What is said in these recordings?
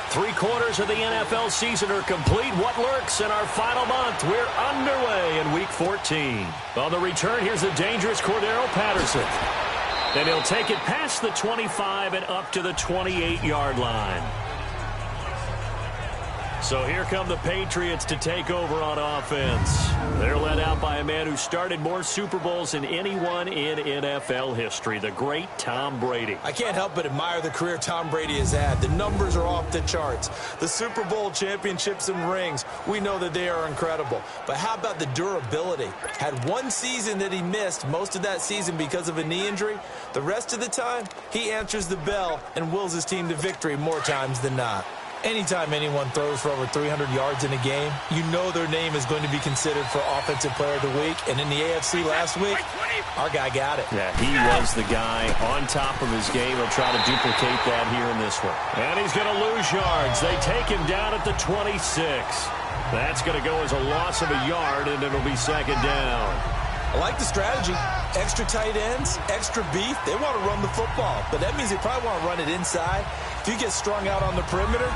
Three-quarters of the NFL season are complete. What lurks in our final month? We're underway in Week 14. On the return, here's the dangerous Cordero Patterson. And he'll take it past the 25 and up to the 28-yard line. So here come the Patriots to take over on offense. They're led out by a man who started more Super Bowls than anyone in NFL history, the great Tom Brady. I can't help but admire the career Tom Brady has had. The numbers are off the charts. The Super Bowl championships and rings, we know that they are incredible. But how about the durability? Had one season that he missed, most of that season because of a knee injury. The rest of the time, he answers the bell and wills his team to victory more times than not. Anytime anyone throws for over 300 yards in a game, you know their name is going to be considered for Offensive Player of the Week. And in the AFC last week, our guy got it. Yeah, he was the guy on top of his game. He'll try to duplicate that here in this one. And he's going to lose yards. They take him down at the 26. That's going to go as a loss of a yard, and it'll be second down. I like the strategy. Extra tight ends, extra beef. They want to run the football, but that means they probably want to run it inside. If you get strung out on the perimeter,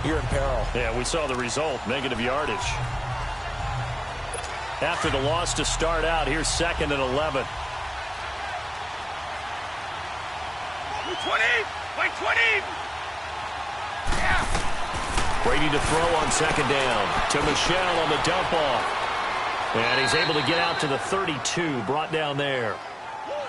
you're in peril. Yeah, we saw the result, negative yardage. After the loss to start out, here's 2nd and 11. 20! Wait, 20! Yeah. Brady to throw on second down. To Michel on the dump off. And he's able to get out to the 32, brought down there.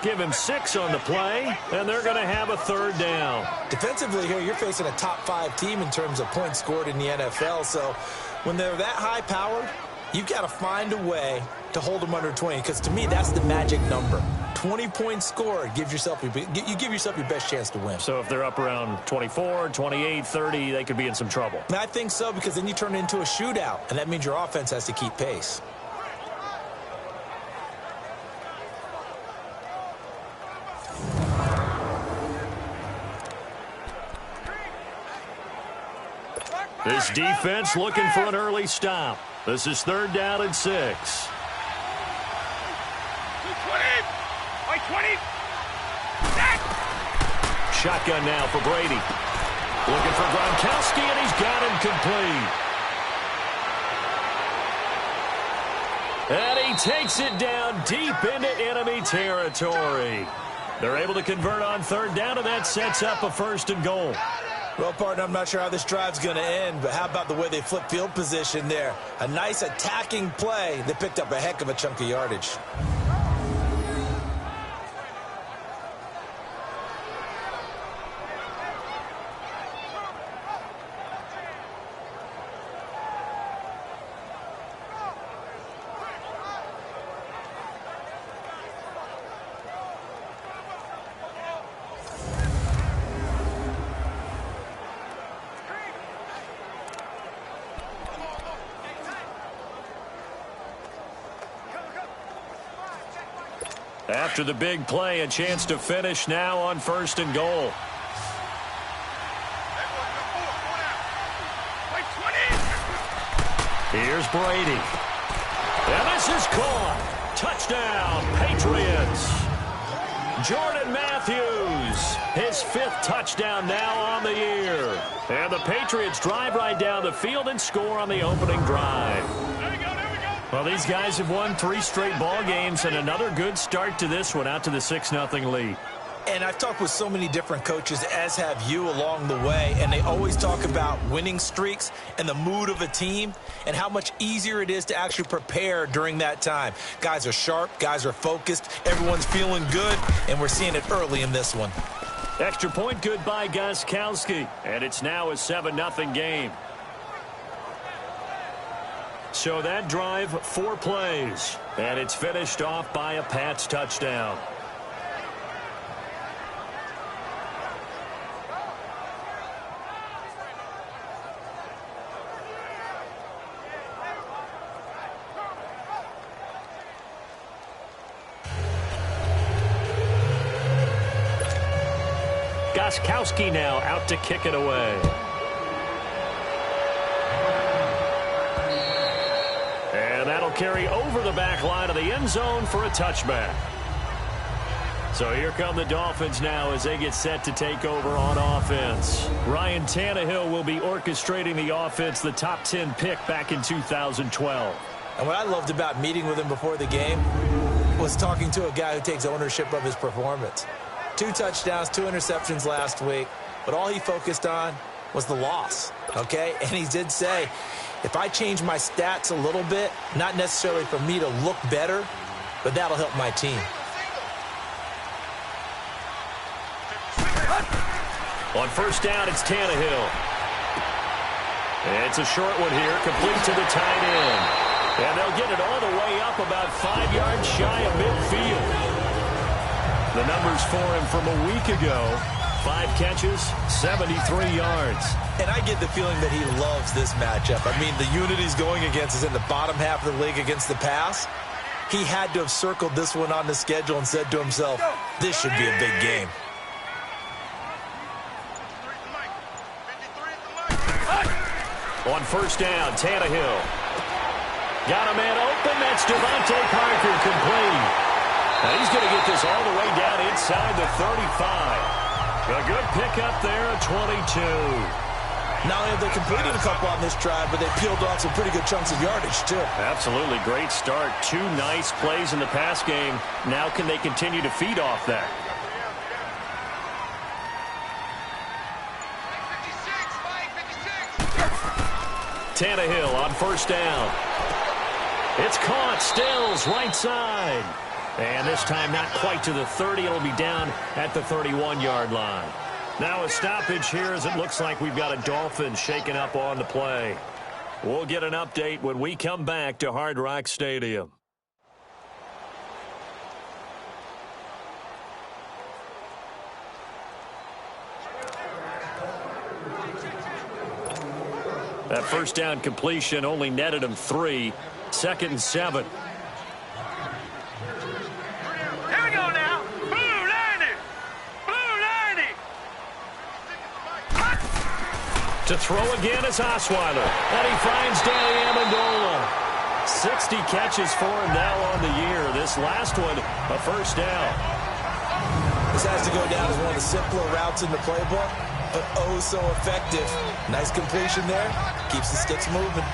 Give him 6 on the play, and they're going to have a third down. Defensively here, you're facing a top-5 team in terms of points scored in the NFL. So when they're that high-powered, you've got to find a way to hold them under 20. Because to me, that's the magic number. 20 points scored gives yourself you give yourself your best chance to win. So if they're up around 24, 28, 30, they could be in some trouble. And I think so, because then you turn it into a shootout, and that means your offense has to keep pace. This defense looking for an early stop. This is 3rd down and 6. 20! 20! Shotgun now for Brady. Looking for Gronkowski, and he's got him complete. And he takes it down deep into enemy territory. They're able to convert on 3rd down, and that sets up a 1st and goal. Well, partner, I'm not sure how this drive's going to end, but how about the way they flip field position there? A nice attacking play that picked up a heck of a chunk of yardage. After the big play, a chance to finish now on 1st and goal. Here's Brady. And this is caught. Touchdown, Patriots. Jordan Matthews, his 5th touchdown now on the year. And the Patriots drive right down the field and score on the opening drive. Well, these guys have won 3 straight ball games, and another good start to this one, out to the 6-0 lead. And I've talked with so many different coaches, as have you, along the way, and they always talk about winning streaks and the mood of a team and how much easier it is to actually prepare during that time. Guys are sharp, guys are focused, everyone's feeling good, and we're seeing it early in this one. Extra point good by Gostkowski, and it's now a 7-0 game. So that drive, 4 plays, and it's finished off by a Pats touchdown. Gostkowski now out to kick it away. And that'll carry over the back line of the end zone for a touchback. So here come the Dolphins now as they get set to take over on offense. Ryan Tannehill will be orchestrating the offense, the top 10 pick back in 2012. And what I loved about meeting with him before the game was talking to a guy who takes ownership of his performance. 2 touchdowns, 2 interceptions last week, but all he focused on was the loss, okay? And he did say, if I change my stats a little bit, not necessarily for me to look better, but that'll help my team. On first down, it's Tannehill. It's a short one here, complete to the tight end. And they'll get it all the way up about 5 yards shy of midfield. The numbers for him from a week ago, 5 catches, 73 yards. And I get the feeling that he loves this matchup. I mean, the unit he's going against is in the bottom half of the league against the pass. He had to have circled this one on the schedule and said to himself, this should be a big game. On first down, Tannehill. Got a man open. That's Devontae Parker complete. Now he's going to get this all the way down inside the 35. A good pickup there, a 22. Not only have they completed a couple on this drive, but they peeled off some pretty good chunks of yardage, too. Absolutely. Great start. 2 nice plays in the pass game. Now can they continue to feed off that? Tannehill on first down. It's caught. Stills right side. And this time not quite to the 30. It'll be down at the 31-yard line. Now a stoppage here as it looks like we've got a Dolphins shaking up on the play. We'll get an update when we come back to Hard Rock Stadium. That first down completion only netted him 3. 2nd and 7. Here we go now. Blue 90. Blue 90. To throw again is Osweiler. And he finds Danny Amendola. 60 catches for him now on the year. This last one, a first down. This has to go down as one of the simpler routes in the playbook, but oh so effective. Nice completion there. Keeps the sticks moving.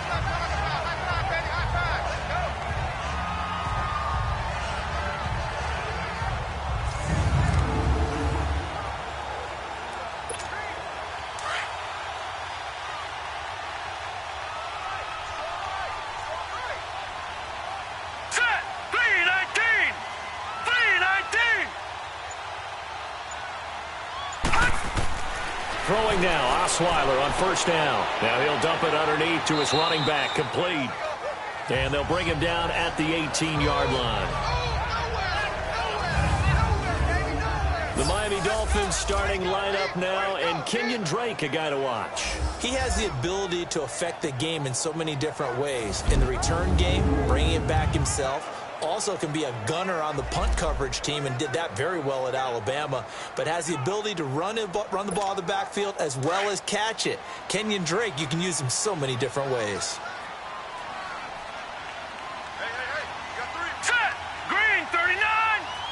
Set. 319. 319. Throwing now, Osweiler on first down. Now he'll dump it underneath to his running back, complete. And they'll bring him down at the 18-yard line. The Miami Dolphins starting lineup now, and Kenyon Drake, a guy to watch. He has the ability to affect the game in so many different ways. In the return game, bringing it back himself. Also can be a gunner on the punt coverage team and did that very well at Alabama, but has the ability to run the ball in the backfield as well as catch it. Kenyon Drake, you can use him so many different ways. Set. Green 39.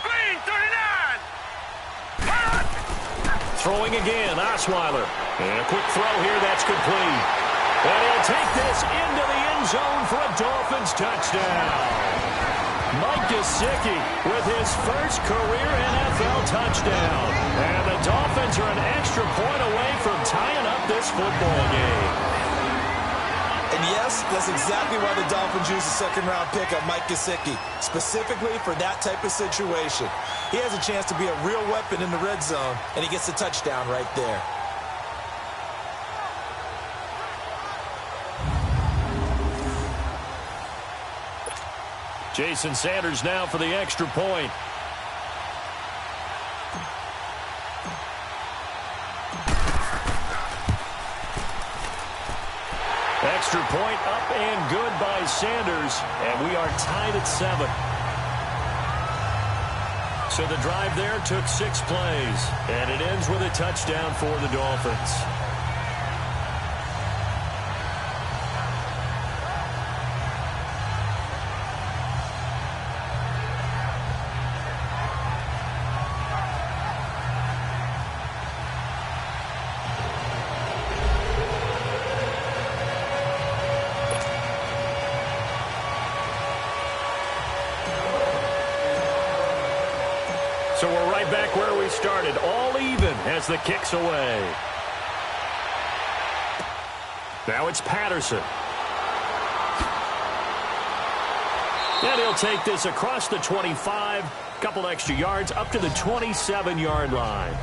Green 39. Throwing again, Osweiler. And a quick throw here, that's complete. And he'll take this into the end zone for a Dolphins touchdown. Mike Gesicki with his first career NFL touchdown. And the Dolphins are an extra point away from tying up this football game. And yes, that's exactly why the Dolphins used a second-round pick on Mike Gesicki, specifically for that type of situation. He has a chance to be a real weapon in the red zone, and he gets the touchdown right there. Jason Sanders now for the extra point. Extra point up and good by Sanders, and we are tied at 7. So the drive there took 6 plays, and it ends with a touchdown for the Dolphins. started all even as the kick's away. Now it's Patterson. And he'll take this across the 25, couple extra yards up to the 27-yard line.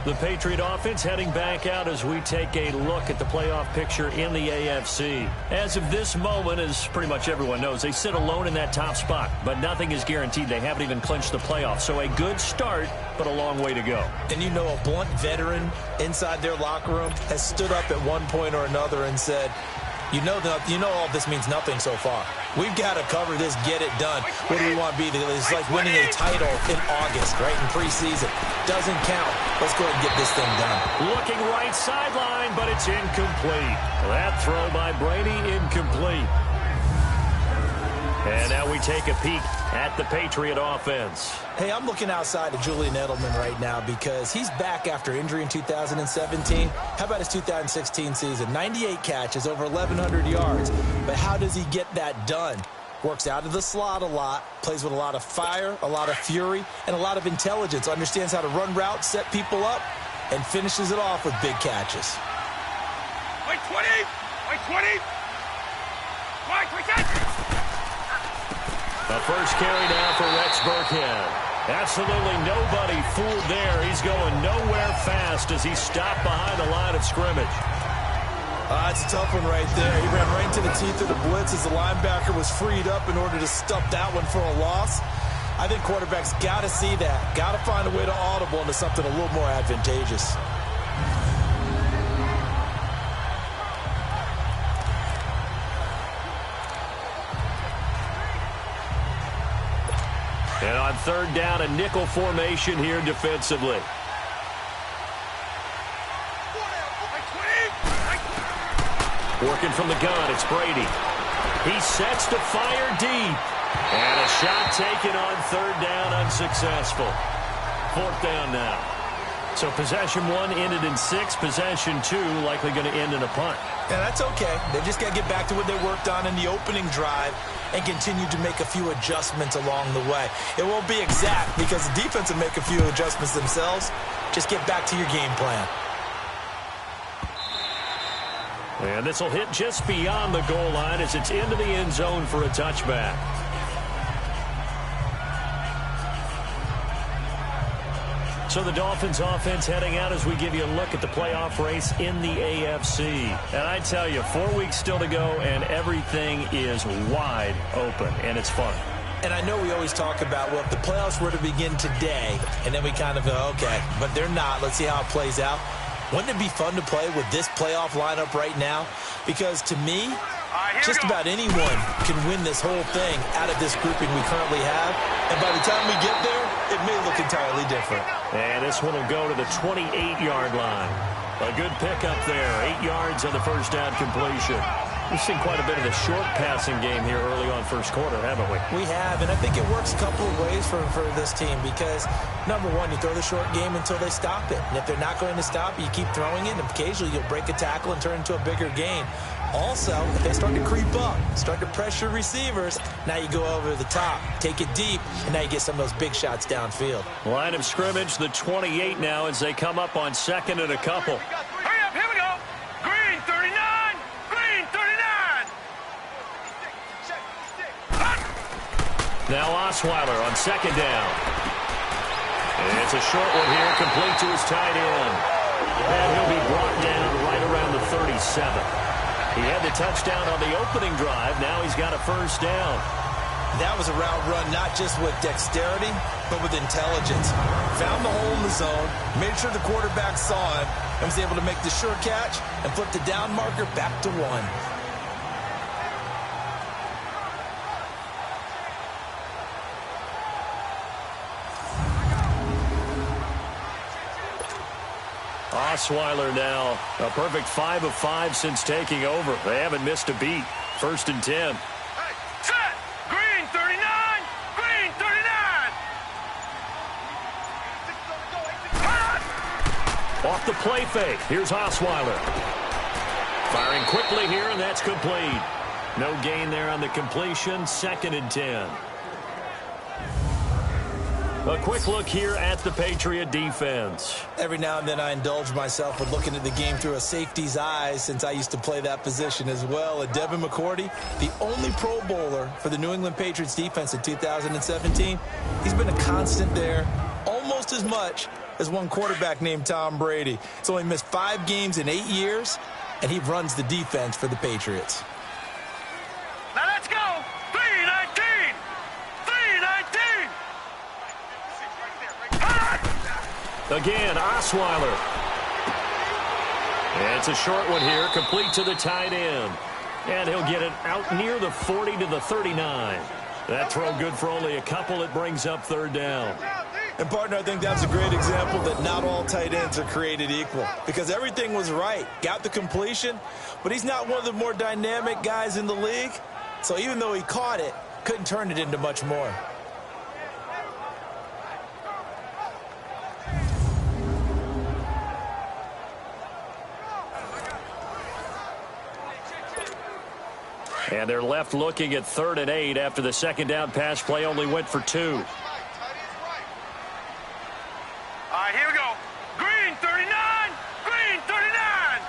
The Patriot offense heading back out as we take a look at the playoff picture in the AFC. As of this moment, as pretty much everyone knows, they sit alone in that top spot, but nothing is guaranteed. They haven't even clinched the playoffs, so a good start, but a long way to go. And you know, a blunt veteran inside their locker room has stood up at one point or another and said, you know all this means nothing so far. We've got to cover this, get it done. What do we want to be? It's like winning a title in August, right, in preseason. Doesn't count. Let's go ahead and get this thing done. Looking right sideline, but it's incomplete. That throw by Brady, incomplete. And now we take a peek at the Patriot offense. Hey, I'm looking outside of Julian Edelman right now because he's back after injury in 2017. How about his 2016 season? 98 catches, over 1,100 yards. But how does he get that done? Works out of the slot a lot, plays with a lot of fire, a lot of fury, and a lot of intelligence. Understands how to run routes, set people up, and finishes it off with big catches. Wait 20! Wait 20! Wait 20! The first carry now for Rex Burkhead. Absolutely nobody fooled there. He's going nowhere fast as he stopped behind the line of scrimmage. It's a tough one right there. He ran right into the teeth of the blitz as the linebacker was freed up in order to stuff that one for a loss. I think quarterbacks got to see that. Got to find a way to audible into something a little more advantageous. And on third down, a nickel formation here defensively. Working from the gun, it's Brady. He sets to fire deep. And a shot taken on third down, unsuccessful. Fourth down now. So possession one ended in 6. Possession 2 likely going to end in a punt. Yeah, that's okay. They just got to get back to what they worked on in the opening drive and continue to make a few adjustments along the way. It won't be exact because the defense will make a few adjustments themselves. Just get back to your game plan. And this will hit just beyond the goal line as it's into the end zone for a touchback. So the Dolphins offense heading out as we give you a look at the playoff race in the AFC. And I tell you, 4 weeks still to go, and everything is wide open, and it's fun. And I know we always talk about, well, if the playoffs were to begin today, and then we kind of go, okay, but they're not. Let's see how it plays out. Wouldn't it be fun to play with this playoff lineup right now? Because to me, just about anyone can win this whole thing out of this grouping we currently have. And by the time we get there, it may look entirely different. And this one will go to the 28-yard line. A good pickup there. 8 yards on the first down completion. We've seen quite a bit of the short passing game here early on first quarter, haven't we? We have, and I think it works a couple of ways for this team because, number one, you throw the short game until they stop it. And if they're not going to stop it, you keep throwing it, and occasionally you'll break a tackle and turn into a bigger gain. Also, if they start to creep up, start to pressure receivers, now you go over the top, take it deep, and now you get some of those big shots downfield. Line of scrimmage, the 28 now as they come up on second and a couple. Hurry up, here we go. Green 39. Green 39. Now Osweiler on second down. And it's a short one here, complete to his tight end. And he'll be brought down right around the 37. He had the touchdown on the opening drive. Now he's got a first down. That was a route run not just with dexterity, but with intelligence. Found the hole in the zone, made sure the quarterback saw it, and was able to make the sure catch and flip the down marker back to 1. Osweiler now a perfect 5 of 5 since taking over. They haven't missed a beat. First and 10. Hey, set. Green 39. Green 39. Off the play fake. Here's Osweiler. Firing quickly here, and that's complete. No gain there on the completion. Second and 10. A quick look here at the Patriot defense. Every now and then I indulge myself with looking at the game through a safety's eyes since I used to play that position as well. And Devin McCourty, the only Pro Bowler for the New England Patriots defense in 2017, he's been a constant there almost as much as one quarterback named Tom Brady. He's only missed 5 games in 8 years, and he runs the defense for the Patriots. Now let's go. 3-19. 3-19. Again, Osweiler. And it's a short one here, complete to the tight end. And he'll get it out near the 40 to the 39. That throw good for only a couple. It brings up third down. And, partner, I think that's a great example that not all tight ends are created equal because everything was right. Got the completion, but he's not one of the more dynamic guys in the league. So even though he caught it, couldn't turn it into much more. And they're left looking at 3rd and 8 after the second down pass play only went for 2. All right, here we go. Green 39. Green 39.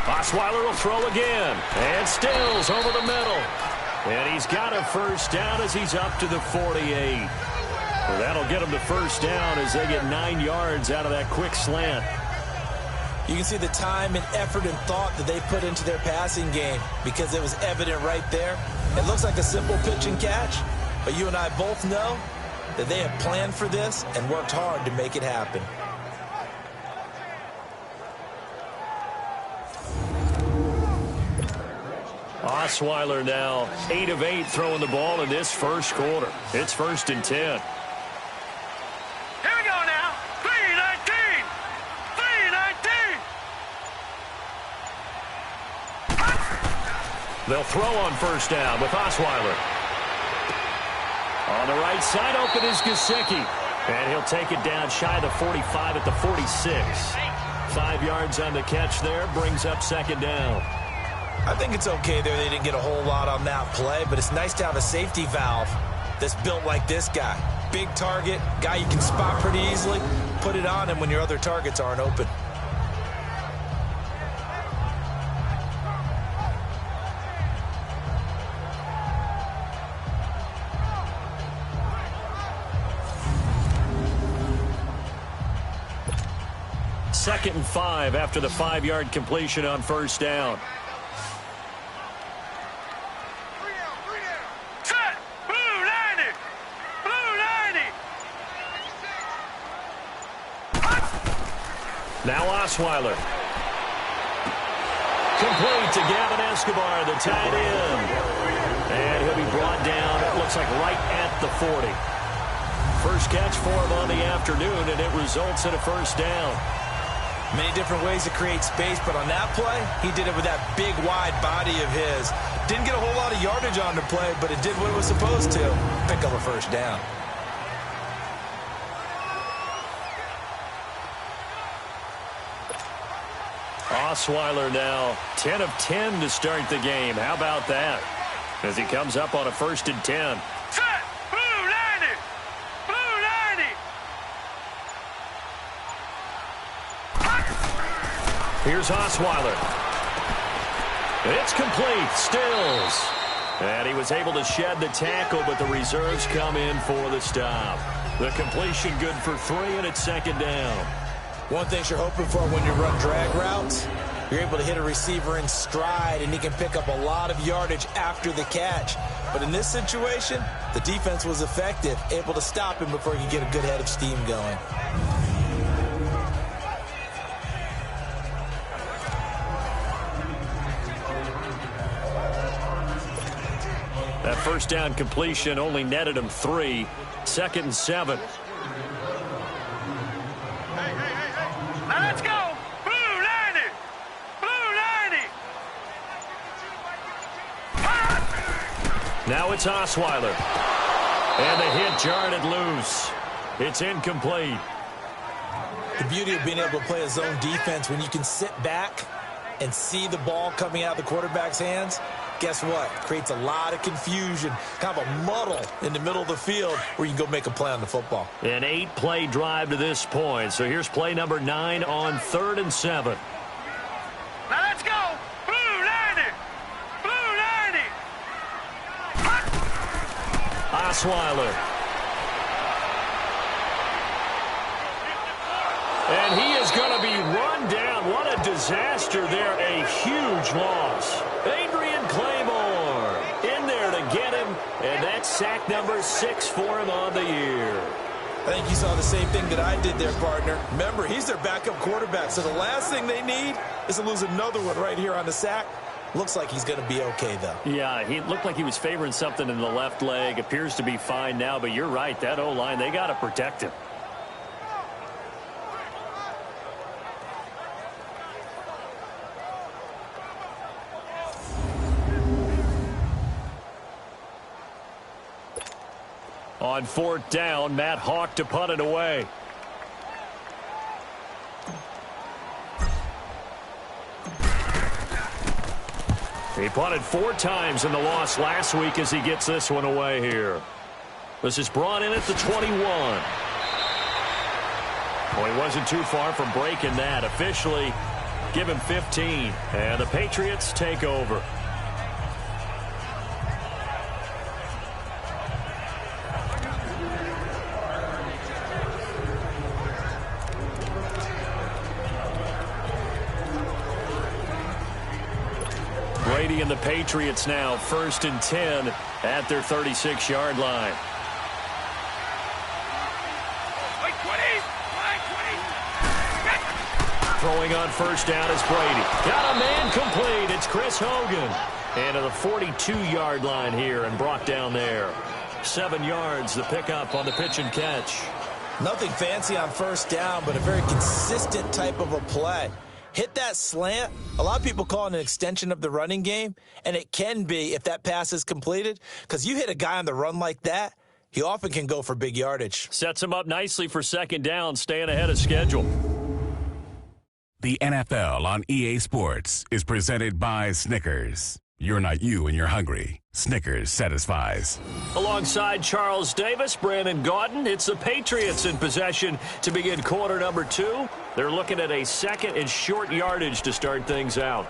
Osweiler will throw again. And Stills over the middle. And he's got a first down as he's up to the 48. Well, that'll get him the first down as they get 9 yards out of that quick slant. You can see the time and effort and thought that they put into their passing game because it was evident right there. It looks like a simple pitch and catch, but you and I both know that they have planned for this and worked hard to make it happen. Osweiler now 8 of 8 throwing the ball in this first quarter. It's 1st and 10. Here we go now. 3-19. 3-19. They'll throw on first down with Osweiler. On the right side open is Gesicki. And he'll take it down shy of the 45 at the 46. 5 yards on the catch there, brings up second down. I think it's okay there. They didn't get a whole lot on that play, but it's nice to have a safety valve that's built like this guy. Big target, guy you can spot pretty easily. Put it on him when your other targets aren't open. Second and 5 after the 5-yard completion on first down. Set. Blue 90. Blue 90. Now Osweiler. Complete to Gavin Escobar, the tight end. And he'll be brought down, it looks like right at the 40. First catch for him on the afternoon, and it results in a first down. Many different ways to create space, but on that play, he did it with that big, wide body of his. Didn't get a whole lot of yardage on the play, but it did what it was supposed to. Pick up a first down. Osweiler now 10 of 10 to start the game. How about that? As he comes up on a 1st and 10. Set. Blue 90. Blue 90. Here's Osweiler. It's complete. Stills. And he was able to shed the tackle, but the reserves come in for the stop. The completion good for 3, and it's second down. One thing you're hoping for when you run drag routes, you're able to hit a receiver in stride, and he can pick up a lot of yardage after the catch. But in this situation, the defense was effective, able to stop him before he could get a good head of steam going. That first down completion only netted him 3. 2nd and 7. Now let's go. Blue 90. Blue 90. Now it's Osweiler. And the hit jarred it loose. It's incomplete. The beauty of being able to play a zone defense when you can sit back and see the ball coming out of the quarterback's hands, guess what? Creates a lot of confusion, kind of a muddle in the middle of the field where you can go make a play on the football. An 8-play drive to this point. So here's play number 9 on 3rd and 7. Now let's go. Blue 90. Blue 90. Osweiler. And he is going to be run down. What a disaster there. A huge loss. Adrian Claymore in there to get him. And that's sack number 6 for him on the year. I think you saw the same thing that I did there, partner. Remember, he's their backup quarterback. So the last thing they need is to lose another one right here on the sack. Looks like he's going to be okay, though. Yeah, he looked like he was favoring something in the left leg. Appears to be fine now, but you're right. That O-line, they got to protect him. On 4th down, Matt Hawk to punt it away. He punted 4 times in the loss last week as he gets this one away here. This is brought in at the 21. Well, he wasn't too far from breaking that. Officially, give him 15. And the Patriots take over. Brady and the Patriots now 1st and 10 at their 36-yard line. Throwing on 1st down is Brady. Got a man complete. It's Chris Hogan. And to the 42-yard line here and brought down there. 7 yards, the pickup on the pitch and catch. Nothing fancy on 1st down, but a very consistent type of a play. Hit that slant. A lot of people call it an extension of the running game, and it can be if that pass is completed, because you hit a guy on the run like that, he often can go for big yardage. Sets him up nicely for 2nd down, staying ahead of schedule. The NFL on EA Sports is presented by Snickers. You're not you when you're hungry. Snickers satisfies. Alongside Charles Davis, Brandon Gaudin, it's the Patriots in possession to begin quarter number 2. They're looking at a 2nd and short yardage to start things out.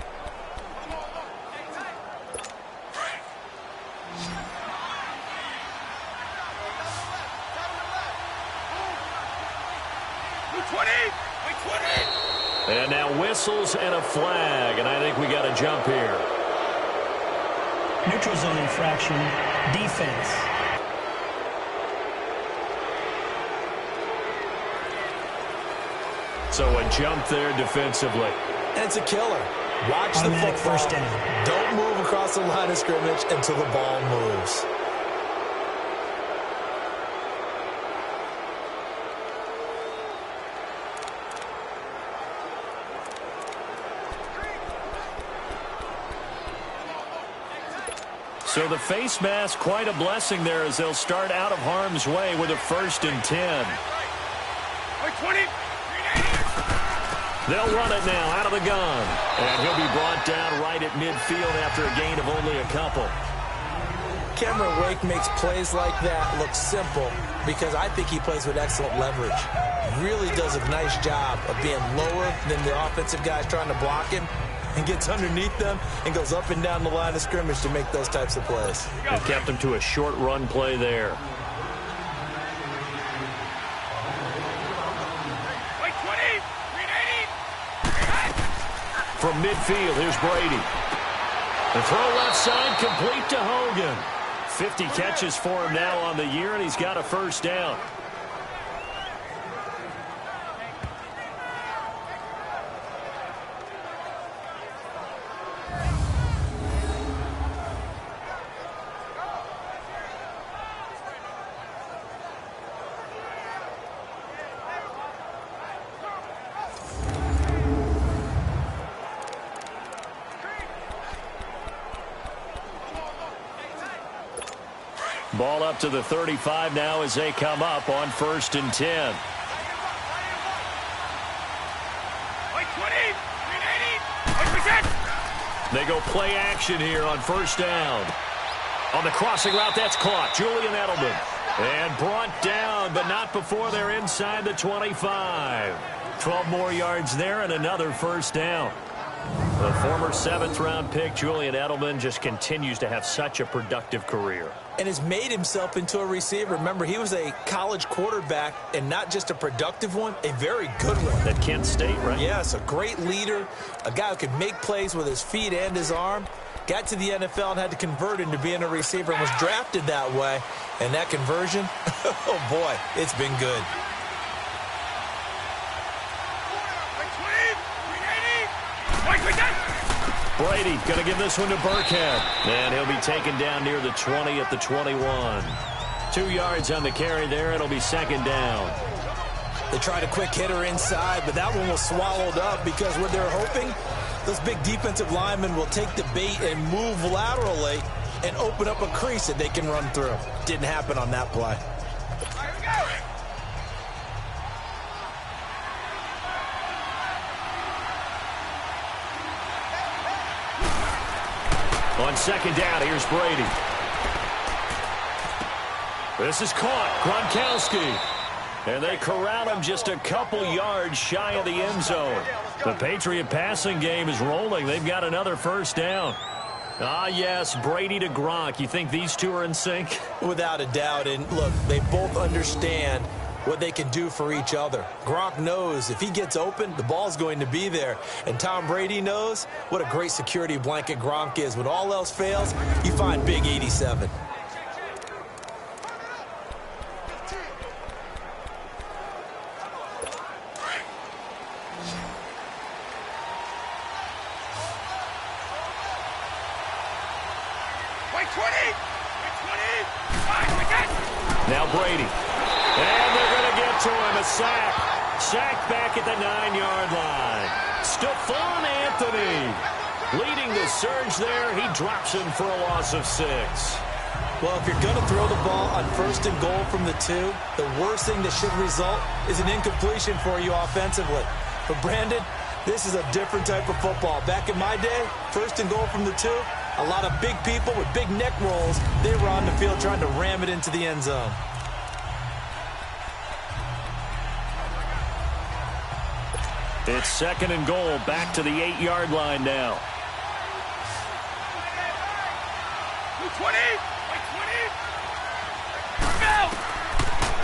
And now whistles and a flag, and I think we got a jump here. Neutral zone infraction, defense. So a jump there defensively. And it's a killer. Watch the Automatic football. 1st down. Don't move across the line of scrimmage until the ball moves. So the face mask, quite a blessing there as they'll start out of harm's way with a 1st and 10. They'll run it now out of the gun. And he'll be brought down right at midfield after a gain of only a couple. Cameron Wake makes plays like that look simple because I think he plays with excellent leverage. Really does a nice job of being lower than the offensive guys trying to block him, and gets underneath them and goes up and down the line of scrimmage to make those types of plays. It kept him to a short run play there. From midfield, here's Brady. The throw left side, complete to Hogan. 50 catches for him now on the year, and he's got a 1st down. Ball up to the 35 now as they come up on 1st and 10. They go play action here on first down. On the crossing route, that's caught. Julian Edelman. And brought down, but not before they're inside the 25. 12 more yards there and another first down. The former 7th-round pick, Julian Edelman, just continues to have such a productive career. And has made himself into a receiver. Remember, he was a college quarterback, and not just a productive one, a very good one. At Kent State, right? Yes, a great leader, a guy who could make plays with his feet and his arm. Got to the NFL and had to convert into being a receiver and was drafted that way. And that conversion, oh boy, it's been good. Brady going to give this one to Burkhead. And he'll be taken down near the 20 at the 21. 2 yards on the carry there. It'll be second down. They tried a quick hitter inside, but that one was swallowed up because what they're hoping, those big defensive linemen will take the bait and move laterally and open up a crease that they can run through. Didn't happen on that play. On second down, here's Brady. This is caught. Gronkowski. And they corral him just a couple yards shy of the end zone. The Patriot passing game is rolling. They've got another first down. Ah, yes, Brady to Gronk. You think these two are in sync? Without a doubt. And look, they both understand what they can do for each other. Gronk knows if he gets open, the ball's going to be there. And Tom Brady knows what a great security blanket Gronk is. When all else fails, you find Big 87. Now Brady. And they're going to get to him. A sack. Sacked back at the 9-yard line. Stephon Anthony leading the surge there. He drops him for a loss of 6. Well, if you're going to throw the ball on first and goal from the 2, the worst thing that should result is an incompletion for you offensively. But Brandon, this is a different type of football. Back in my day, first and goal from the 2, a lot of big people with big neck rolls. They were on the field trying to ram it into the end zone. It's second and goal, back to the 8-yard line now. 20.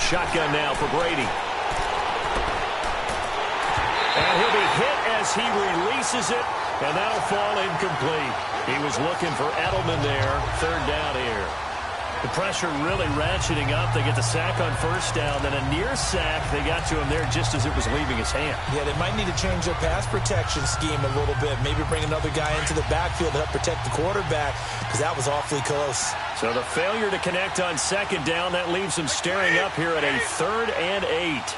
Shotgun now for Brady. And he'll be hit as he releases it, and that'll fall incomplete. He was looking for Edelman there, third down here. The pressure really ratcheting up. They get the sack on first down, then a near sack. They got to him there just as it was leaving his hand. Yeah, they might need to change their pass protection scheme a little bit. Maybe bring another guy into the backfield to help protect the quarterback, because that was awfully close. So the failure to connect on second down, that leaves them staring up here at a 3rd and 8.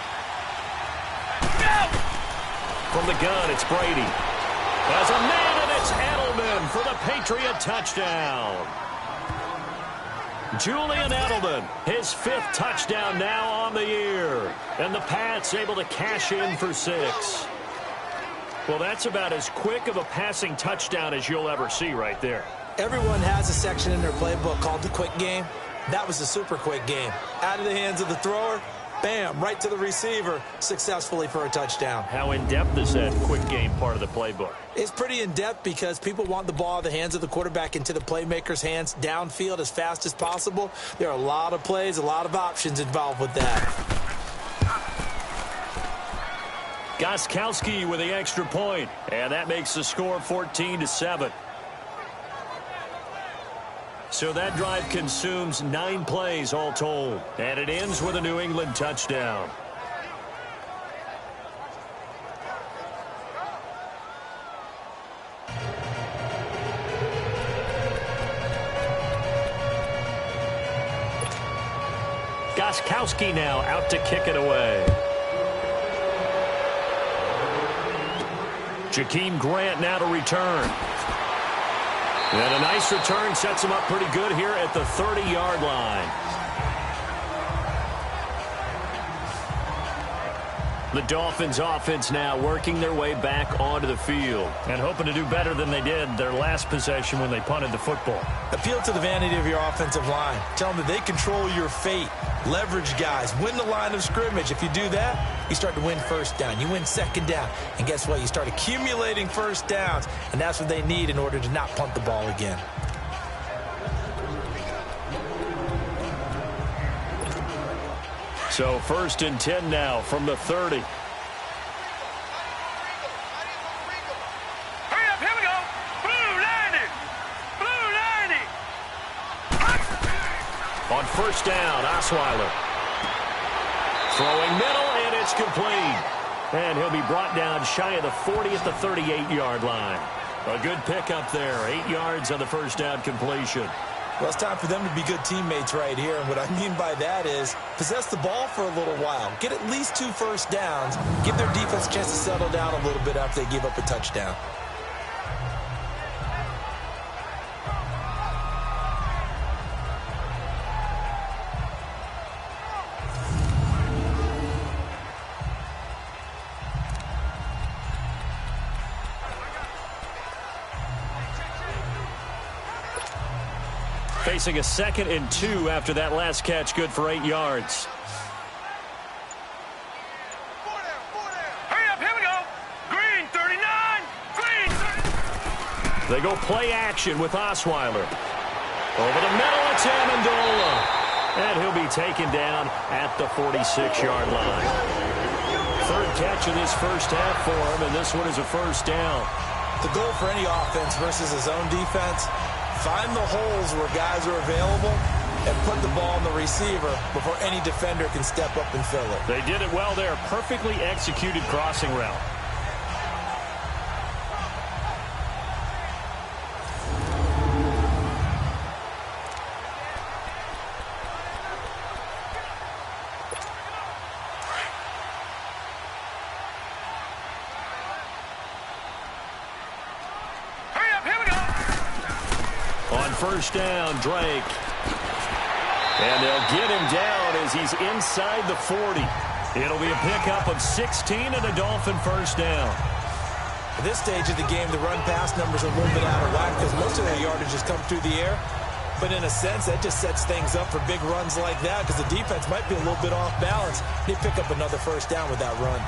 From the gun, it's Brady. As a man, and it's Edelman for the Patriot touchdown. Julian Edelman, his 5th touchdown now on the year. And the Pats able to cash in for 6. Well, that's about as quick of a passing touchdown as you'll ever see right there. Everyone has a section in their playbook called the quick game. That was a super quick game. Out of the hands of the thrower, bam, right to the receiver, successfully for a touchdown. How in-depth is that quick game part of the playbook? It's pretty in-depth because people want the ball in the hands of the quarterback into the playmaker's hands downfield as fast as possible. There are a lot of plays, a lot of options involved with that. Gostkowski with the extra point, and that makes the score 14-7. So that drive consumes 9 plays all told, and it ends with a New England touchdown. Gostkowski now out to kick it away. Jakeem Grant now to return. And a nice return sets him up pretty good here at the 30-yard line. The Dolphins offense now working their way back onto the field. And hoping to do better than they did their last possession when they punted the football. Appeal to the vanity of your offensive line. Tell them that they control your fate. Leverage guys. Win the line of scrimmage. If you do that, you start to win first down. You win second down. And guess what? You start accumulating first downs. And that's what they need in order to not punt the ball again. So 1st and 10 now from the 30. Hurry up, here we go. Blue 90. Blue 90. On 1st down, Osweiler. Throwing middle, and it's complete. And he'll be brought down shy of the 40 at the 38-yard line. A good pickup there. 8 yards on the 1st down completion. Well, it's time for them to be good teammates right here. And what I mean by that is possess the ball for a little while. Get at least 2 first downs. Give their defense a chance to settle down a little bit after they give up a touchdown. Facing a 2nd and 2 after that last catch, good for 8 yards. Hurry up, here we go. Green 39. Green 39. They go play action with Osweiler. Over the middle, it's Amendola. And he'll be taken down at the 46-yard line. 3rd catch of this 1st half for him, and this one is a 1st down. The goal for any offense versus his own defense, find the holes where guys are available and put the ball on the receiver before any defender can step up and fill it. They did it well there. Perfectly executed crossing route. Hurry up, here we go. On 1st down, Drake. And they'll get him down as he's inside the 40. It'll be a pickup of 16 and a Dolphin 1st down. At this stage of the game, the run-pass numbers are a little bit out of whack because most of their yardage has come through the air. But in a sense, that just sets things up for big runs like that because the defense might be a little bit off balance. They pick up another 1st down with that run.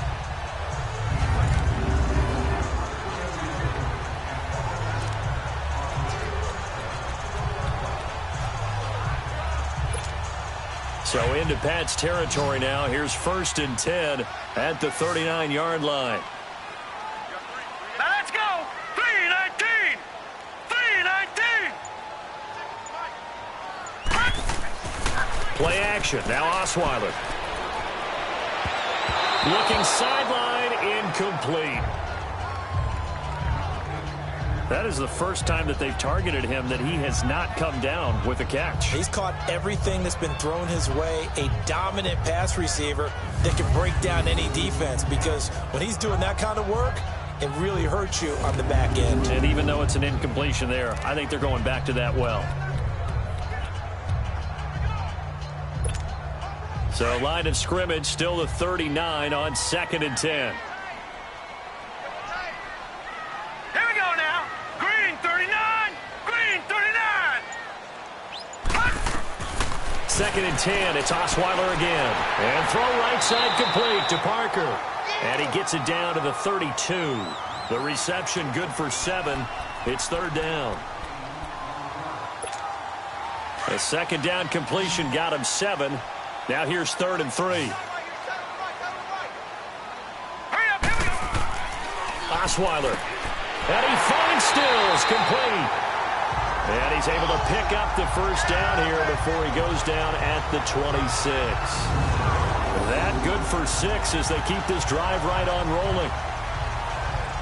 So into Pat's territory now. Here's 1st and 10 at the 39-yard line. Now let's go. 319. 319. Play action. Now Osweiler. Looking sideline, incomplete. That is the first time that they've targeted him that he has not come down with a catch. He's caught everything that's been thrown his way. A dominant pass receiver that can break down any defense because when he's doing that kind of work, it really hurts you on the back end. And even though it's an incompletion there, I think they're going back to that well. So line of scrimmage still the 39 on 2nd and 10. Here we go now. Green 39. Green 39. 2nd and 10. It's Osweiler again. And throw right side complete to Parker. And he gets it down to the 32. The reception good for 7. It's 3rd down. A 2nd down completion got him 7. Now here's 3rd and 3. Hurry up, here we go. Osweiler. And he finds Stills complete. And he's able to pick up the 1st down here before he goes down at the 26. That good for 6 as they keep this drive right on rolling.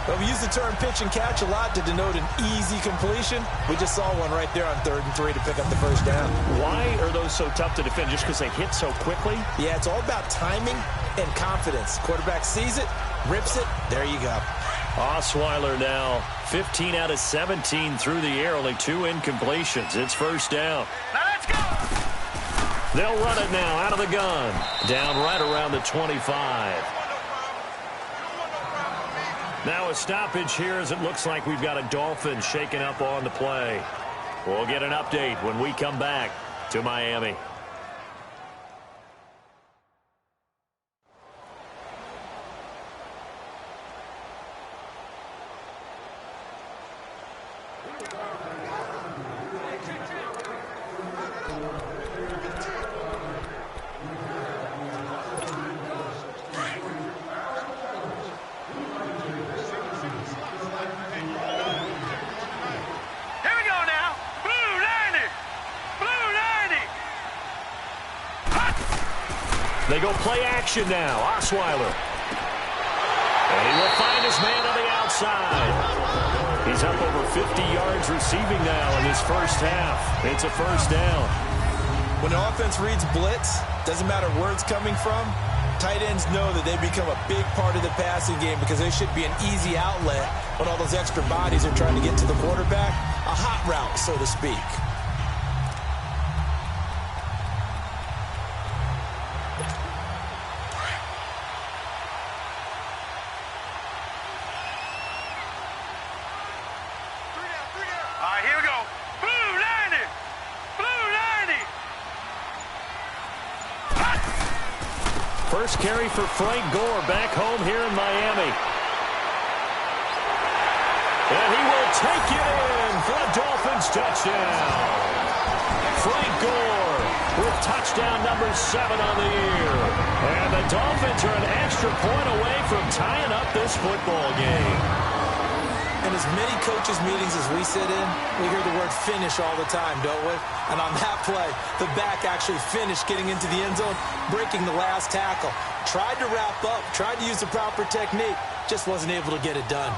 Well, we use the term pitch and catch a lot to denote an easy completion. We just saw one right there on 3rd and 3 to pick up the 1st down. Why are those so tough to defend? Just because they hit so quickly? Yeah, it's all about timing and confidence. Quarterback sees it, rips it, there you go. Osweiler now 15 out of 17 through the air, only 2 incompletions. It's 1st down. Now let's go. They'll run it now out of the gun. Down right around the 25. Now a stoppage here as it looks like we've got a Dolphins shaking up on the play. We'll get an update when we come back to Miami. They go play action now. Osweiler. And he will find his man on the outside. He's up over 50 yards receiving now in his first half. It's a first down. When the offense reads blitz, doesn't matter where it's coming from, tight ends know that they become a big part of the passing game because they should be an easy outlet when all those extra bodies are trying to get to the quarterback. A hot route, so to speak. First carry for Frank Gore back home here in Miami. And he will take it in for a Dolphins touchdown. Frank Gore with touchdown number 7 on the year. And the Dolphins are an extra point away from tying up this football game. In as many coaches' meetings as we sit in, we hear the word finish all the time, don't we? And on that play, the back actually finished getting into the end zone, breaking the last tackle. Tried to wrap up, tried to use the proper technique, just wasn't able to get it done.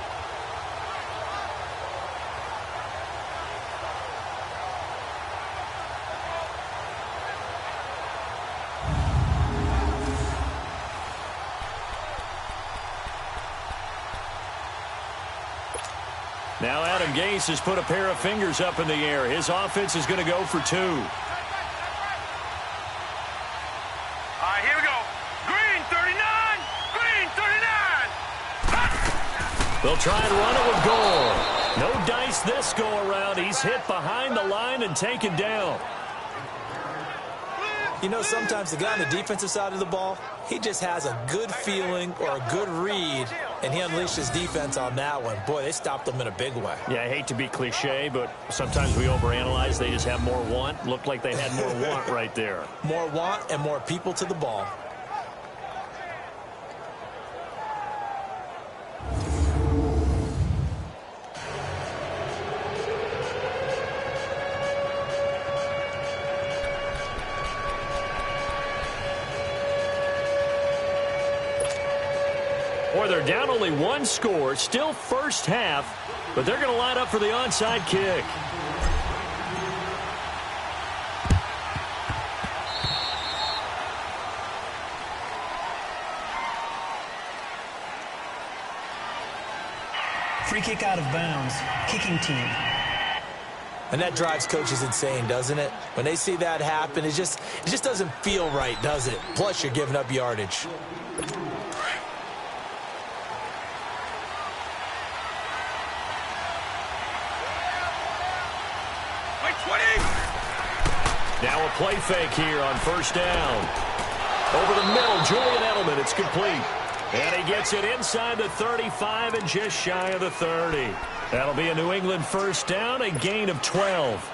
Now Adam Gase has put a pair of fingers up in the air. His offense is going to go for 2. All right, here we go. Green 39. Green 39. They'll try and run it with Gore. No dice this go around. He's hit behind the line and taken down. You know, sometimes the guy on the defensive side of the ball, he just has a good feeling or a good read, and he unleashed his defense on that one. Boy, they stopped them in a big way. Yeah, I hate to be cliche, but sometimes we overanalyze. They just have more want. Looked like they had more want right there. More want and more people to the ball. Boy, they're down only 1 score, still first half, but they're going to line up for the onside kick. Free kick out of bounds, kicking team. And that drives coaches insane, doesn't it? When they see that happen, it just doesn't feel right, does it? Plus, you're giving up yardage. Now a play fake here on first down. Over the middle, Julian Edelman, it's complete. And he gets it inside the 35 and just shy of the 30. That'll be a New England first down, a gain of 12.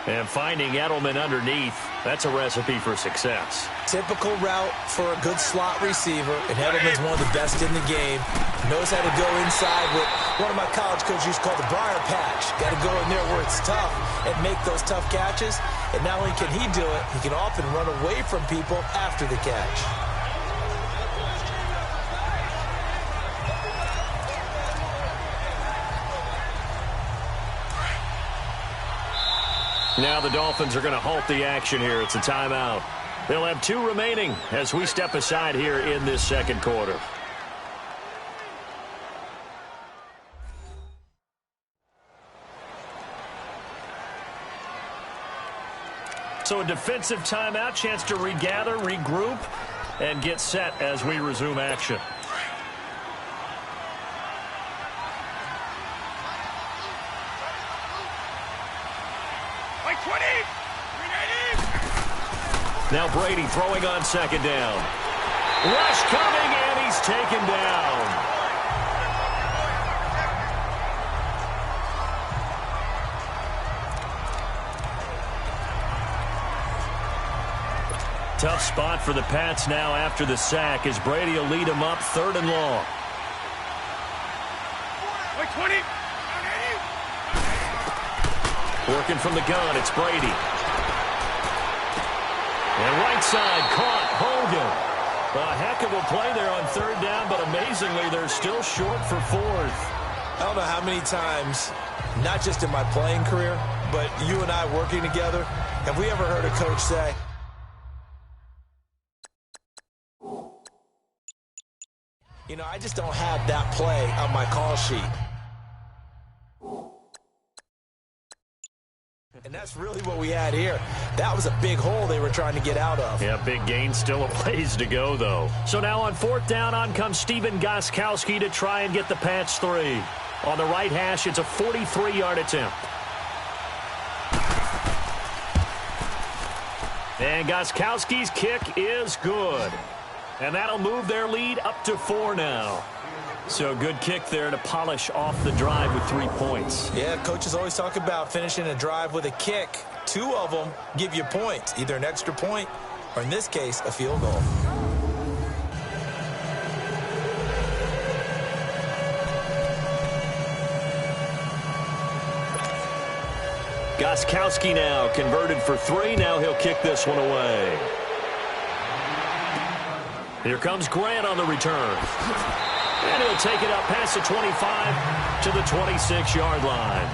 And finding Edelman underneath, that's a recipe for success. Typical route for a good slot receiver, and Edelman's one of the best in the game. Knows how to go inside what one of my college coaches used to call the briar patch. Got to go in there where it's tough and make those tough catches. And not only can he do it, he can often run away from people after the catch. Now the Dolphins are going to halt the action here. It's a timeout. They'll have 2 remaining as we step aside here in this second quarter. So a defensive timeout, chance to regather, regroup, and get set as we resume action. Now Brady throwing on second down. Rush coming, and he's taken down. Tough spot for the Pats now after the sack as Brady will lead them up 3rd and long. 20. Working from the gun, it's Brady. And right side caught Hogan. A heck of a play there on 3rd down, but amazingly they're still short for 4th. I don't know how many times, not just in my playing career, but you and I working together, have we ever heard a coach say, you know, I just don't have that play on my call sheet. And that's really what we had here. That was a big hole they were trying to get out of. Yeah, big gain, still a ways to go, though. So now on 4th down, on comes Stephen Gostkowski to try and get the Pats 3. On the right hash, it's a 43-yard attempt. And Gostkowski's kick is good. And that'll move their lead up to 4 now. So good kick there to polish off the drive with 3 points. Yeah, coaches always talk about finishing a drive with a kick. 2 of them give you points, either an extra point or, in this case, a field goal. Gostkowski now converted for 3. Now he'll kick this one away. Here comes Grant on the return. And he'll take it up past the 25 to the 26-yard line.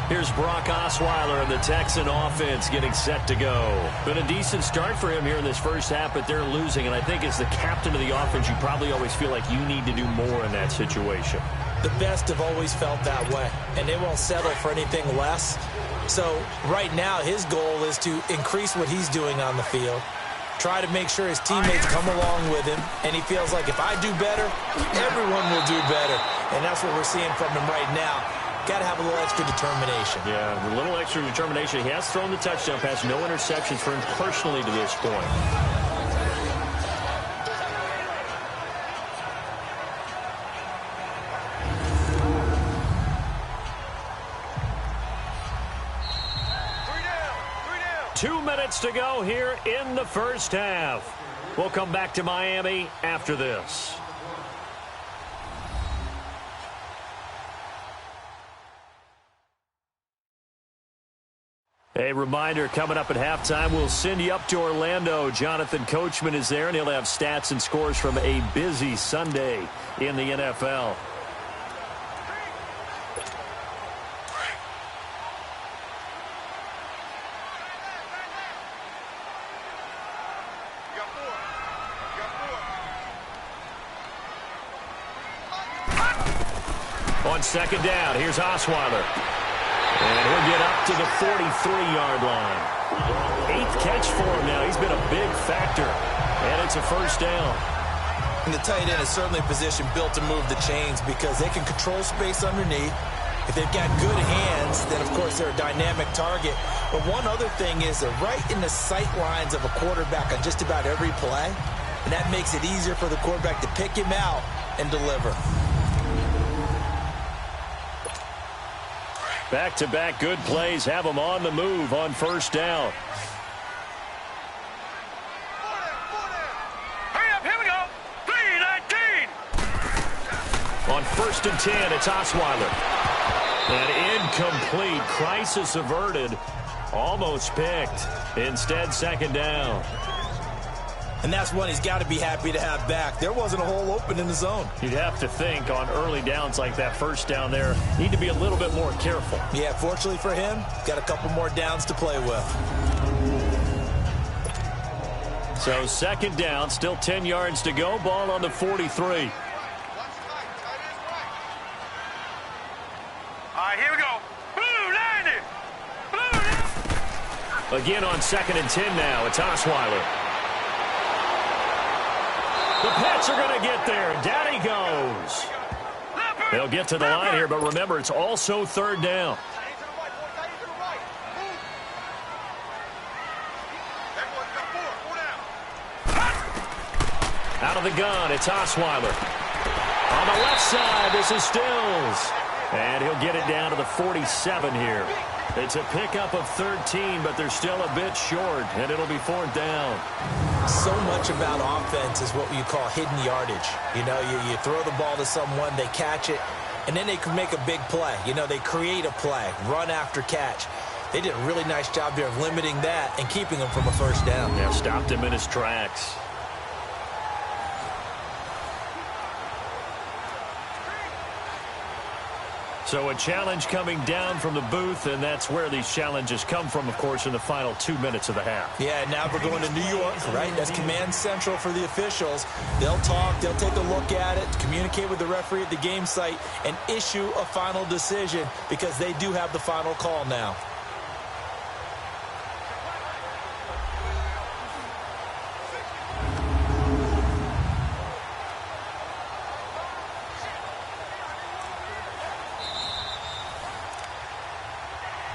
Here's Brock Osweiler and the Texan offense getting set to go. Been a decent start for him here in this first half, but they're losing. And I think as the captain of the offense, you probably always feel like you need to do more in that situation. The best have always felt that way, and they won't settle for anything less. So right now his goal is to increase what he's doing on the field, try to make sure his teammates come along with him, and he feels like if I do better, everyone will do better. And that's what we're seeing from him right now. Got to have a little extra determination. Yeah, a little extra determination. He has thrown the touchdown pass, no interceptions for him personally to this point. To go here in the first half. We'll come back to Miami after this. A reminder, coming up at halftime, we'll send you up to Orlando. Jonathan Coachman is there, and he'll have stats and scores from a busy Sunday in the NFL. On second down, here's Osweiler. And he'll get up to the 43-yard line. 8th catch for him now. He's been a big factor. And it's a first down. And the tight end is certainly a position built to move the chains because they can control space underneath. If they've got good hands, then, of course, they're a dynamic target. But one other thing is they're right in the sight lines of a quarterback on just about every play. And that makes it easier for the quarterback to pick him out and deliver. Back-to-back good plays have them on the move on first down. Hurry up, here we go. 3-19. On 1st and 10, it's Osweiler. And incomplete. Crisis averted. Almost picked. Instead, second down. And that's one he's got to be happy to have back. There wasn't a hole open in the zone. You'd have to think on early downs like that first down there, need to be a little bit more careful. Yeah, fortunately for him, got a couple more downs to play with. So second down, still 10 yards to go. Ball on the 43. All right, here we go. Blue 90. Blue 90. Again on 2nd and 10 now. It's Osweiler. The Pats are going to get there. Down he goes. They'll get to the line here, but remember, it's also 3rd down. Out of the gun, it's Osweiler. On the left side, this is Stills. And he'll get it down to the 47 here. It's a pickup of 13, but they're still a bit short, and it'll be 4th down. So much about offense is what you call hidden yardage. You know, you throw the ball to someone, they catch it, and then they can make a big play. You know, they create a play, run after catch. They did a really nice job here of limiting that and keeping him from a 1st down. Yeah, stopped him in his tracks. So a challenge coming down from the booth, and that's where these challenges come from, of course, in the final 2 minutes of the half. Yeah, now we're going to New York, right? That's command central for the officials. They'll talk, they'll take a look at it, communicate with the referee at the game site, and issue a final decision because they do have the final call now.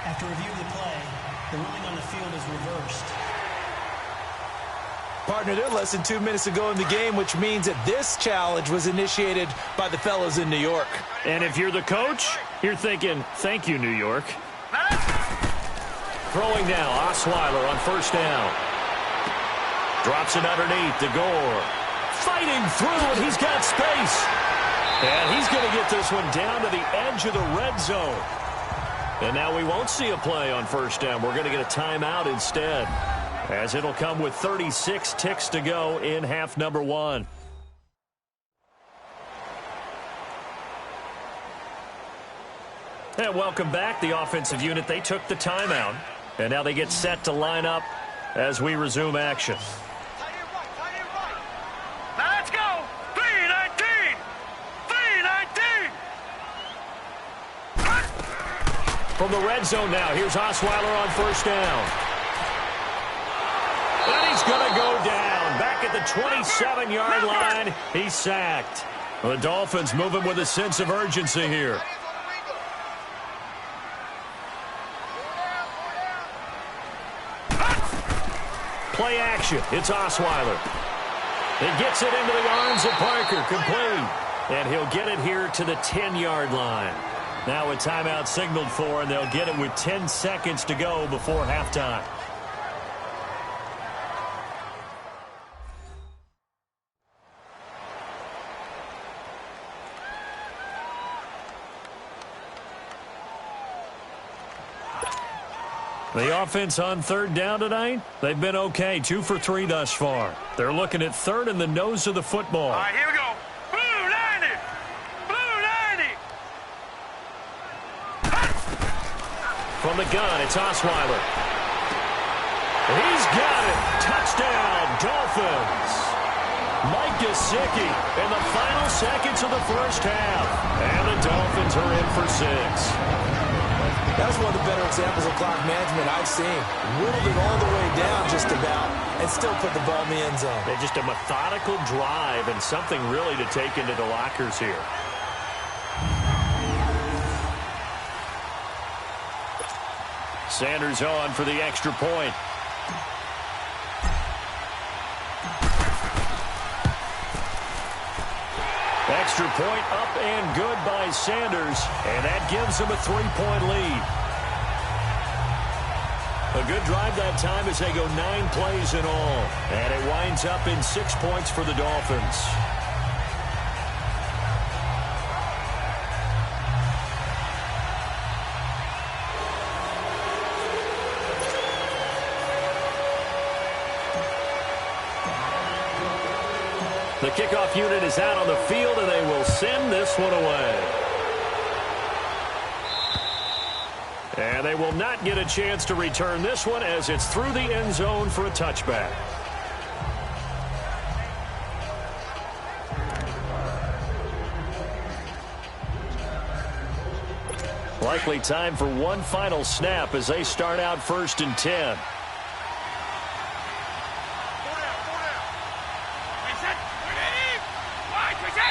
After review of the play, the ruling on the field is reversed. Partner, they're less than 2 minutes to go in the game, which means that this challenge was initiated by the fellas in New York. And if you're the coach, you're thinking, thank you, New York. Throwing now, Osweiler on 1st down. Drops it underneath to Gore. Fighting through, and he's got space. And he's going to get this one down to the edge of the red zone. And now we won't see a play on 1st down. We're going to get a timeout instead, as it'll come with 36 ticks to go in half number 1. And welcome back. The offensive unit, they took the timeout, and now they get set to line up as we resume action. Now let's go. 3-19. 3-19. From the red zone now, here's Osweiler on 1st down. And he's going to go down. Back at the 27-yard line, he's sacked. The Dolphins moving with a sense of urgency here. Play action. It's Osweiler. He gets it into the arms of Parker. Complete. And he'll get it here to the 10-yard line. Now a timeout signaled for, and they'll get it with 10 seconds to go before halftime. The offense on 3rd down tonight, they've been okay, 2 for 3 thus far. They're looking at 3rd in the nose of the football. All right, here we go. Blue 90. Blue 90. From the gun, it's Osweiler. He's got it. Touchdown, Dolphins. Mike Gesicki in the final seconds of the 1st half. And the Dolphins are in for 6. That was one of the better examples of clock management I've seen. Whittled it all the way down just about and still put the ball in the end zone. They're just a methodical drive and something really to take into the lockers here. Sanders on for the extra point. Extra point up and good by Sanders, and that gives him a 3-point lead. A good drive that time as they go 9 plays in all, and it winds up in 6 points for the Dolphins. The kickoff unit is out on the field, and they will send this one away. And they will not get a chance to return this one as it's through the end zone for a touchback. Likely time for one final snap as they start out 1st and 10.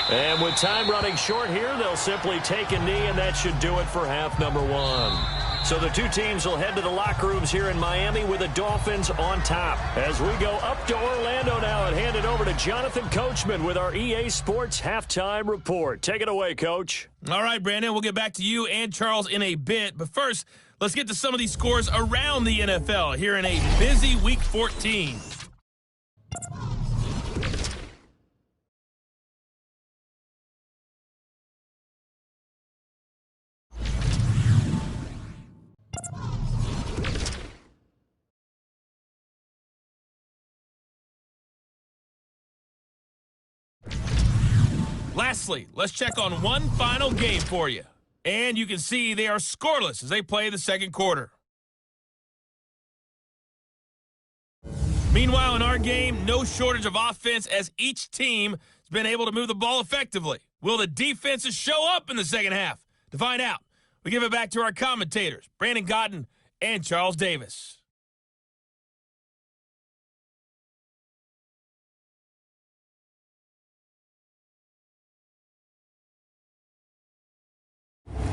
And with time running short here, they'll simply take a knee, and that should do it for half number 1. So the two teams will head to the locker rooms here in Miami with the Dolphins on top. As we go up to Orlando now and hand it over to Jonathan Coachman with our EA Sports Halftime Report. Take it away, Coach. All right, Brandon, we'll get back to you and Charles in a bit. But first, let's get to some of these scores around the NFL here in a busy Week 14. Lastly, let's check on one final game for you. And you can see they are scoreless as they play the second quarter. Meanwhile, in our game, no shortage of offense as each team has been able to move the ball effectively. Will the defenses show up in the second half? To find out, we give it back to our commentators, Brandon Godden and Charles Davis.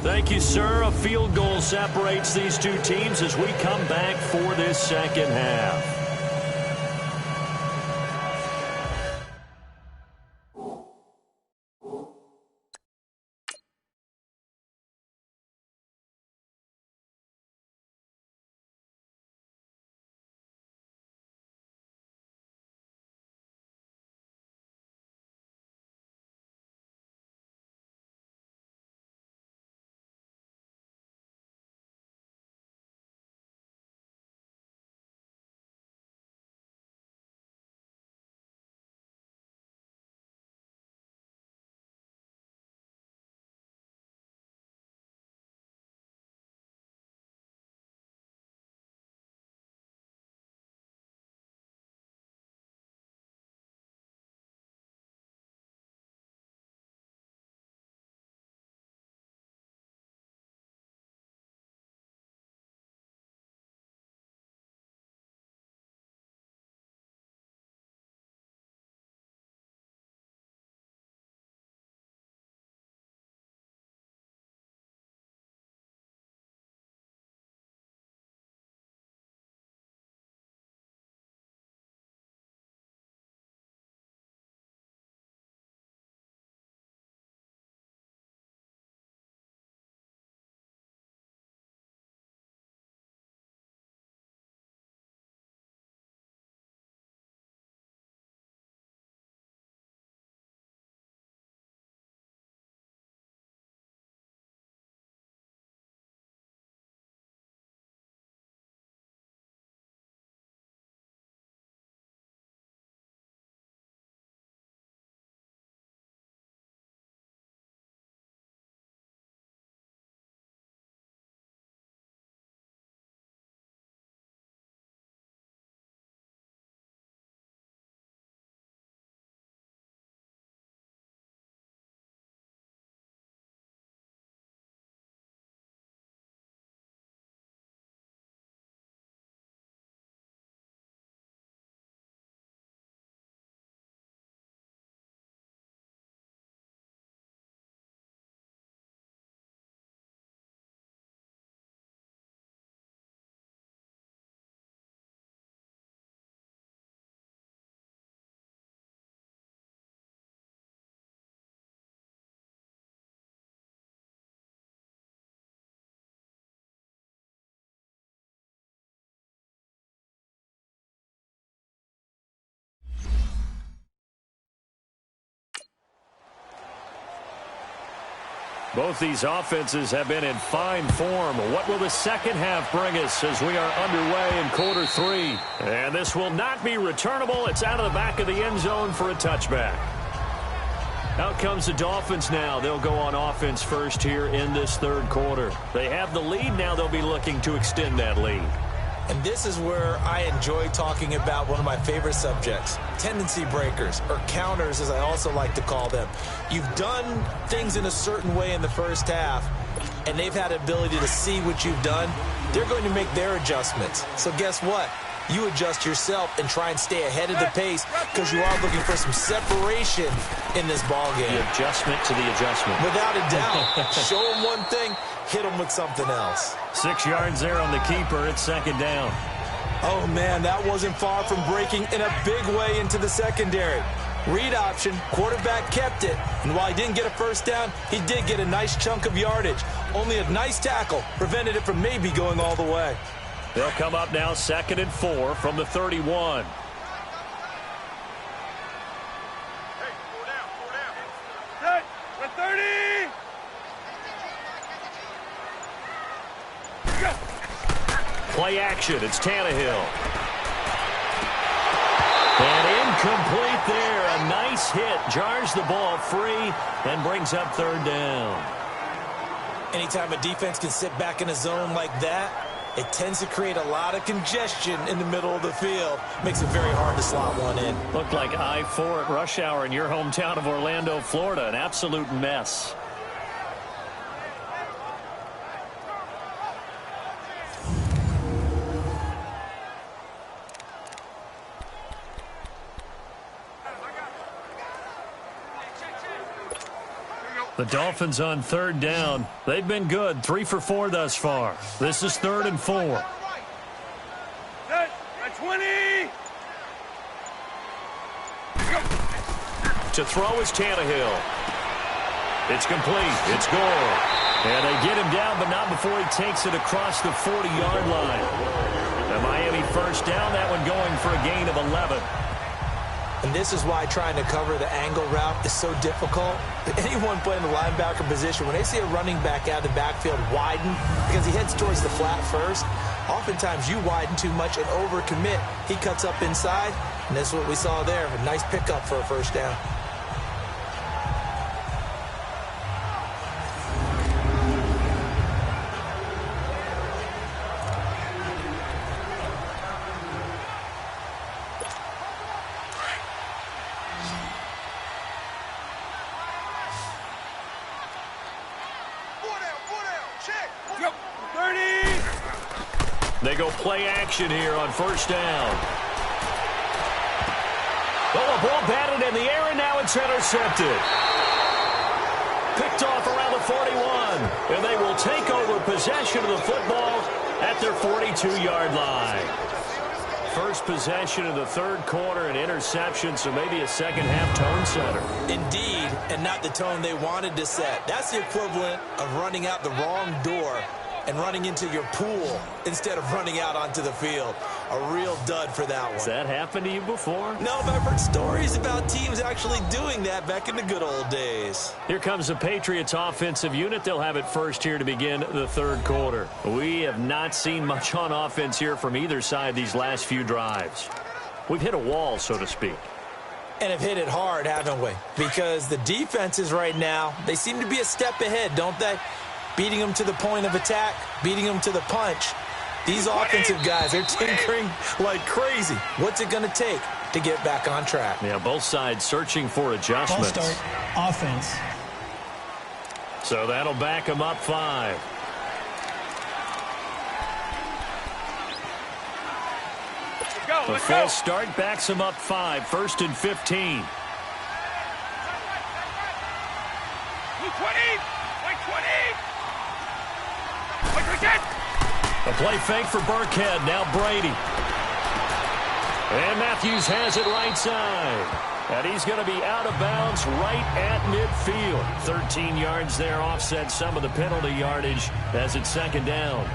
Thank you, sir. A field goal separates these two teams as we come back for this second half. Both these offenses have been in fine form. What will the second half bring us as we are underway in quarter three? And this will not be returnable. It's out of the back of the end zone for a touchback. Out comes the Dolphins now. They'll go on offense first here in this third quarter. They have the lead. Now they'll be looking to extend that lead. And this is where I enjoy talking about one of my favorite subjects, tendency breakers, or counters as I also like to call them. You've done things in a certain way in the first half, and they've had the ability to see what you've done. They're going to make their adjustments. So guess what? you adjust yourself and try and stay ahead of the pace because you are looking for some separation in this ball game. The adjustment to the adjustment. Without a doubt. Show them one thing, hit them with something else. 6 yards there on the keeper. It's second down. Oh, man, that wasn't far from breaking in a big way into the secondary. Read option, quarterback kept it, and while he didn't get a first down, he did get a nice chunk of yardage. Only a nice tackle prevented it from maybe going all the way. They'll come up now 2nd and 4 from the 31. Set. We're 30. Go. Play action. It's Tannehill. And incomplete there. A nice hit. Jars the ball free and brings up third down. Anytime a defense can sit back in a zone like that, it tends to create a lot of congestion in the middle of the field. Makes it very hard to slot one in. Looked like I-4 at rush hour in your hometown of Orlando, Florida. An absolute mess. The Dolphins on third down. They've been good. 3 for 4 thus far. This is 3rd and 4. Set. At 20. To throw is Tannehill. It's complete. It's gone. And they get him down, but not before he takes it across the 40-yard line. The Miami first down, that one going for a gain of 11. And this is why trying to cover the angle route is so difficult. Anyone playing the linebacker position, when they see a running back out of the backfield widen because he heads towards the flat first, oftentimes you widen too much and overcommit. He cuts up inside, and that's what we saw there. A nice pickup for a first down. They go play action here on first down. Oh, the ball batted in the air, and now it's intercepted. Picked off around the 41, and they will take over possession of the football at their 42-yard line. First possession of the third quarter, an interception, so maybe a second-half tone setter. Indeed, and not the tone they wanted to set. That's the equivalent of running out the wrong door and running into your pool instead of running out onto the field. A real dud for that one. Has that happened to you before? No, but I've heard stories about teams actually doing that back in the good old days. Here comes the Patriots offensive unit. They'll have it first here to begin the third quarter. We have not seen much on offense here from either side these last few drives. We've hit a wall, so to speak. And have hit it hard, haven't we? Because the defenses right now, they seem to be a step ahead, don't they? Beating them to the point of attack, beating them to the punch. These offensive guys, they're tinkering like crazy. What's it going to take to get back on track? Yeah, both sides searching for adjustments. Ball start, offense. So that'll back them up 5. Let's go. The Let's full go. start backs them up 5. 1st and 15. Blue 20. White 20. White cricket. A play fake for Burkhead. Now Brady. And Matthews has it right side. And he's going to be out of bounds right at midfield. 13 yards there, offset some of the penalty yardage as it's second down.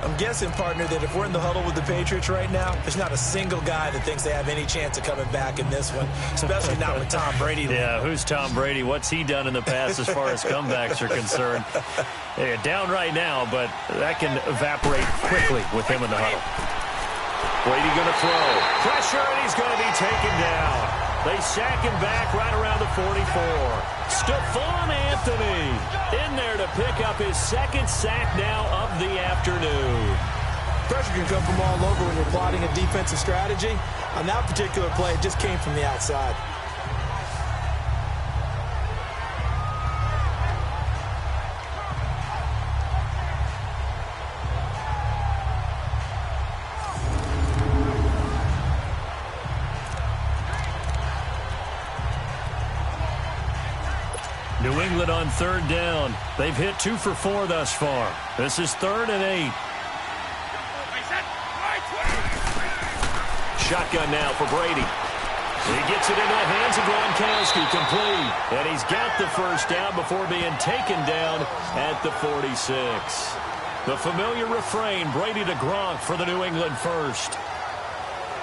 I'm guessing, partner, that if we're in the huddle with the Patriots right now, there's not a single guy that thinks they have any chance of coming back in this one, especially not with Tom Brady. Yeah, who's Tom Brady? What's he done in the past as far as comebacks are concerned? Yeah, down right now, but that can evaporate quickly with him in the huddle. Brady going to throw. Pressure, and he's going to be taken down. They sack him back right around the 44. Stephon Anthony in there to pick up his second sack now of the afternoon. Pressure can come from all over when you're plotting a defensive strategy. On that particular play, it just came from the outside. New England on third down. They've hit 2 for 4 thus far. This is 3rd and 8. Shotgun now for Brady. He gets it into the hands of Gronkowski, complete. And he's got the first down before being taken down at the 46. The familiar refrain, Brady to Gronk for the New England first.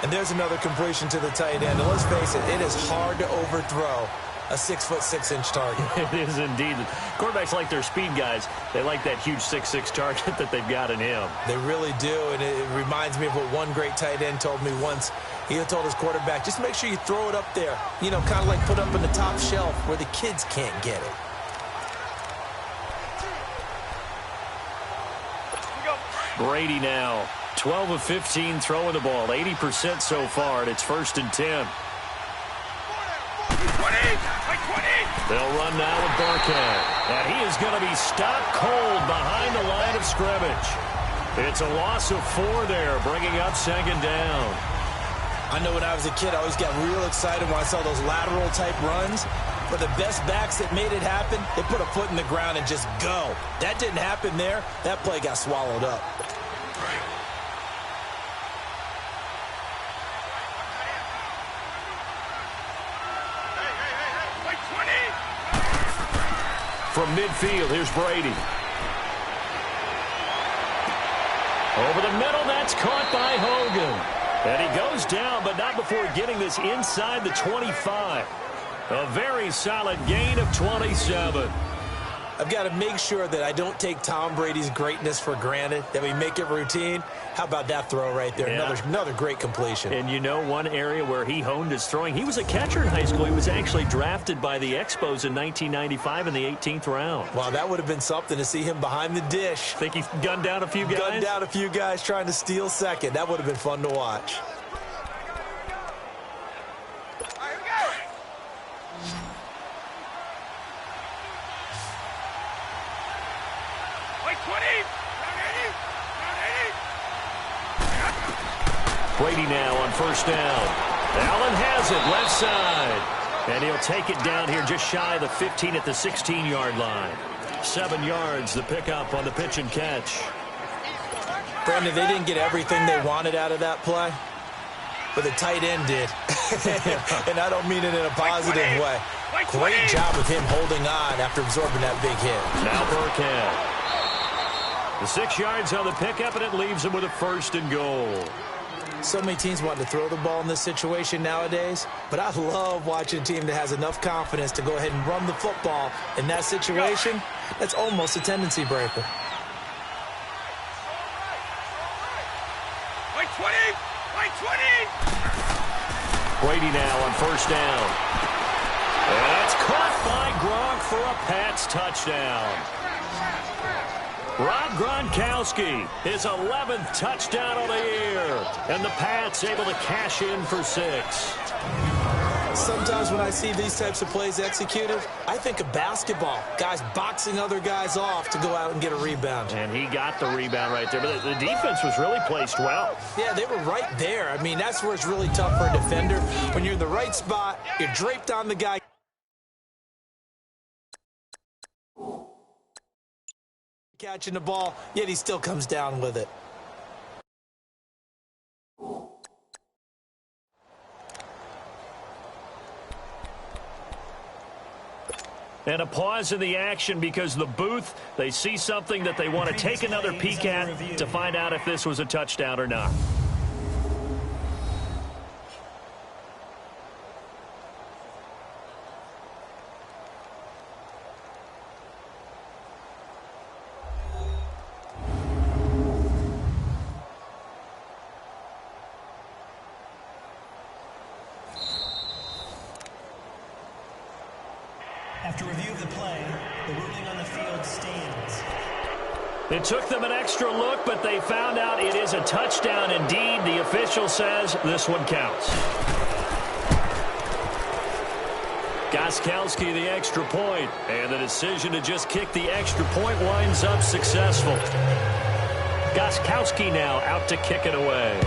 And there's another completion to the tight end. And let's face it, it is hard to overthrow a 6'6" target. It is indeed. Quarterbacks like their speed guys. They like that huge 6'6" target that they've got in him. They really do, and it reminds me of what one great tight end told me once. He told his quarterback, just make sure you throw it up there. You know, kind of like put up in the top shelf where the kids can't get it. Brady now, 12 of 15 throwing the ball, 80% so far, and it's 1st and 10. They'll run now with Burkhead, and he is going to be stopped cold behind the line of scrimmage. It's a loss of 4 there, bringing up 2nd down. I know when I was a kid, I always got real excited when I saw those lateral-type runs. But the best backs that made it happen, they put a foot in the ground and just go. That didn't happen there. That play got swallowed up. From midfield, here's Brady. Over the middle, that's caught by Hogan. And he goes down, but not before getting this inside the 25. A very solid gain of 27. I've got to make sure that I don't take Tom Brady's greatness for granted, that we make it routine. How about that throw right there? Yeah. Another great completion. And you know one area where he honed his throwing, he was a catcher in high school. He was actually drafted by the Expos in 1995 in the 18th round. Wow, that would have been something to see him behind the dish. Think he gunned down a few guys? Gunned down a few guys trying to steal second. That would have been fun to watch. Brady now on 1st down. Allen has it, left side. And he'll take it down here just shy of the 15 at the 16-yard line. 7 yards, the pickup on the pitch and catch. Brandon, they didn't get everything they wanted out of that play, but the tight end did. And I don't mean it in a positive way. Great job with him holding on after absorbing that big hit. Now Burkhead. The 6 yards on the pickup, and it leaves him with a 1st and goal. So many teams want to throw the ball in this situation nowadays, but I love watching a team that has enough confidence to go ahead and run the football in that situation. That's almost a tendency breaker. Brady now on 1st down. And that's caught by Gronk for a Pats touchdown. Rob Gronkowski, his 11th touchdown of the year. And the Pats able to cash in for 6. Sometimes when I see these types of plays executed, I think of basketball. Guys boxing other guys off to go out and get a rebound. And he got the rebound right there. But the defense was really placed well. Yeah, they were right there. I mean, that's where it's really tough for a defender. When you're in the right spot, you're draped on the guy. Catching the ball, yet he still comes down with it. And a pause in the action because the booth, they see something that they want to take another peek at to find out if this was a touchdown or not. After review of the play, the ruling on the field stands. It took them an extra look, but they found out it is a touchdown indeed. The official says this one counts. Gostkowski the extra point, and the decision to just kick the extra point winds up successful. Gostkowski now out to kick it away.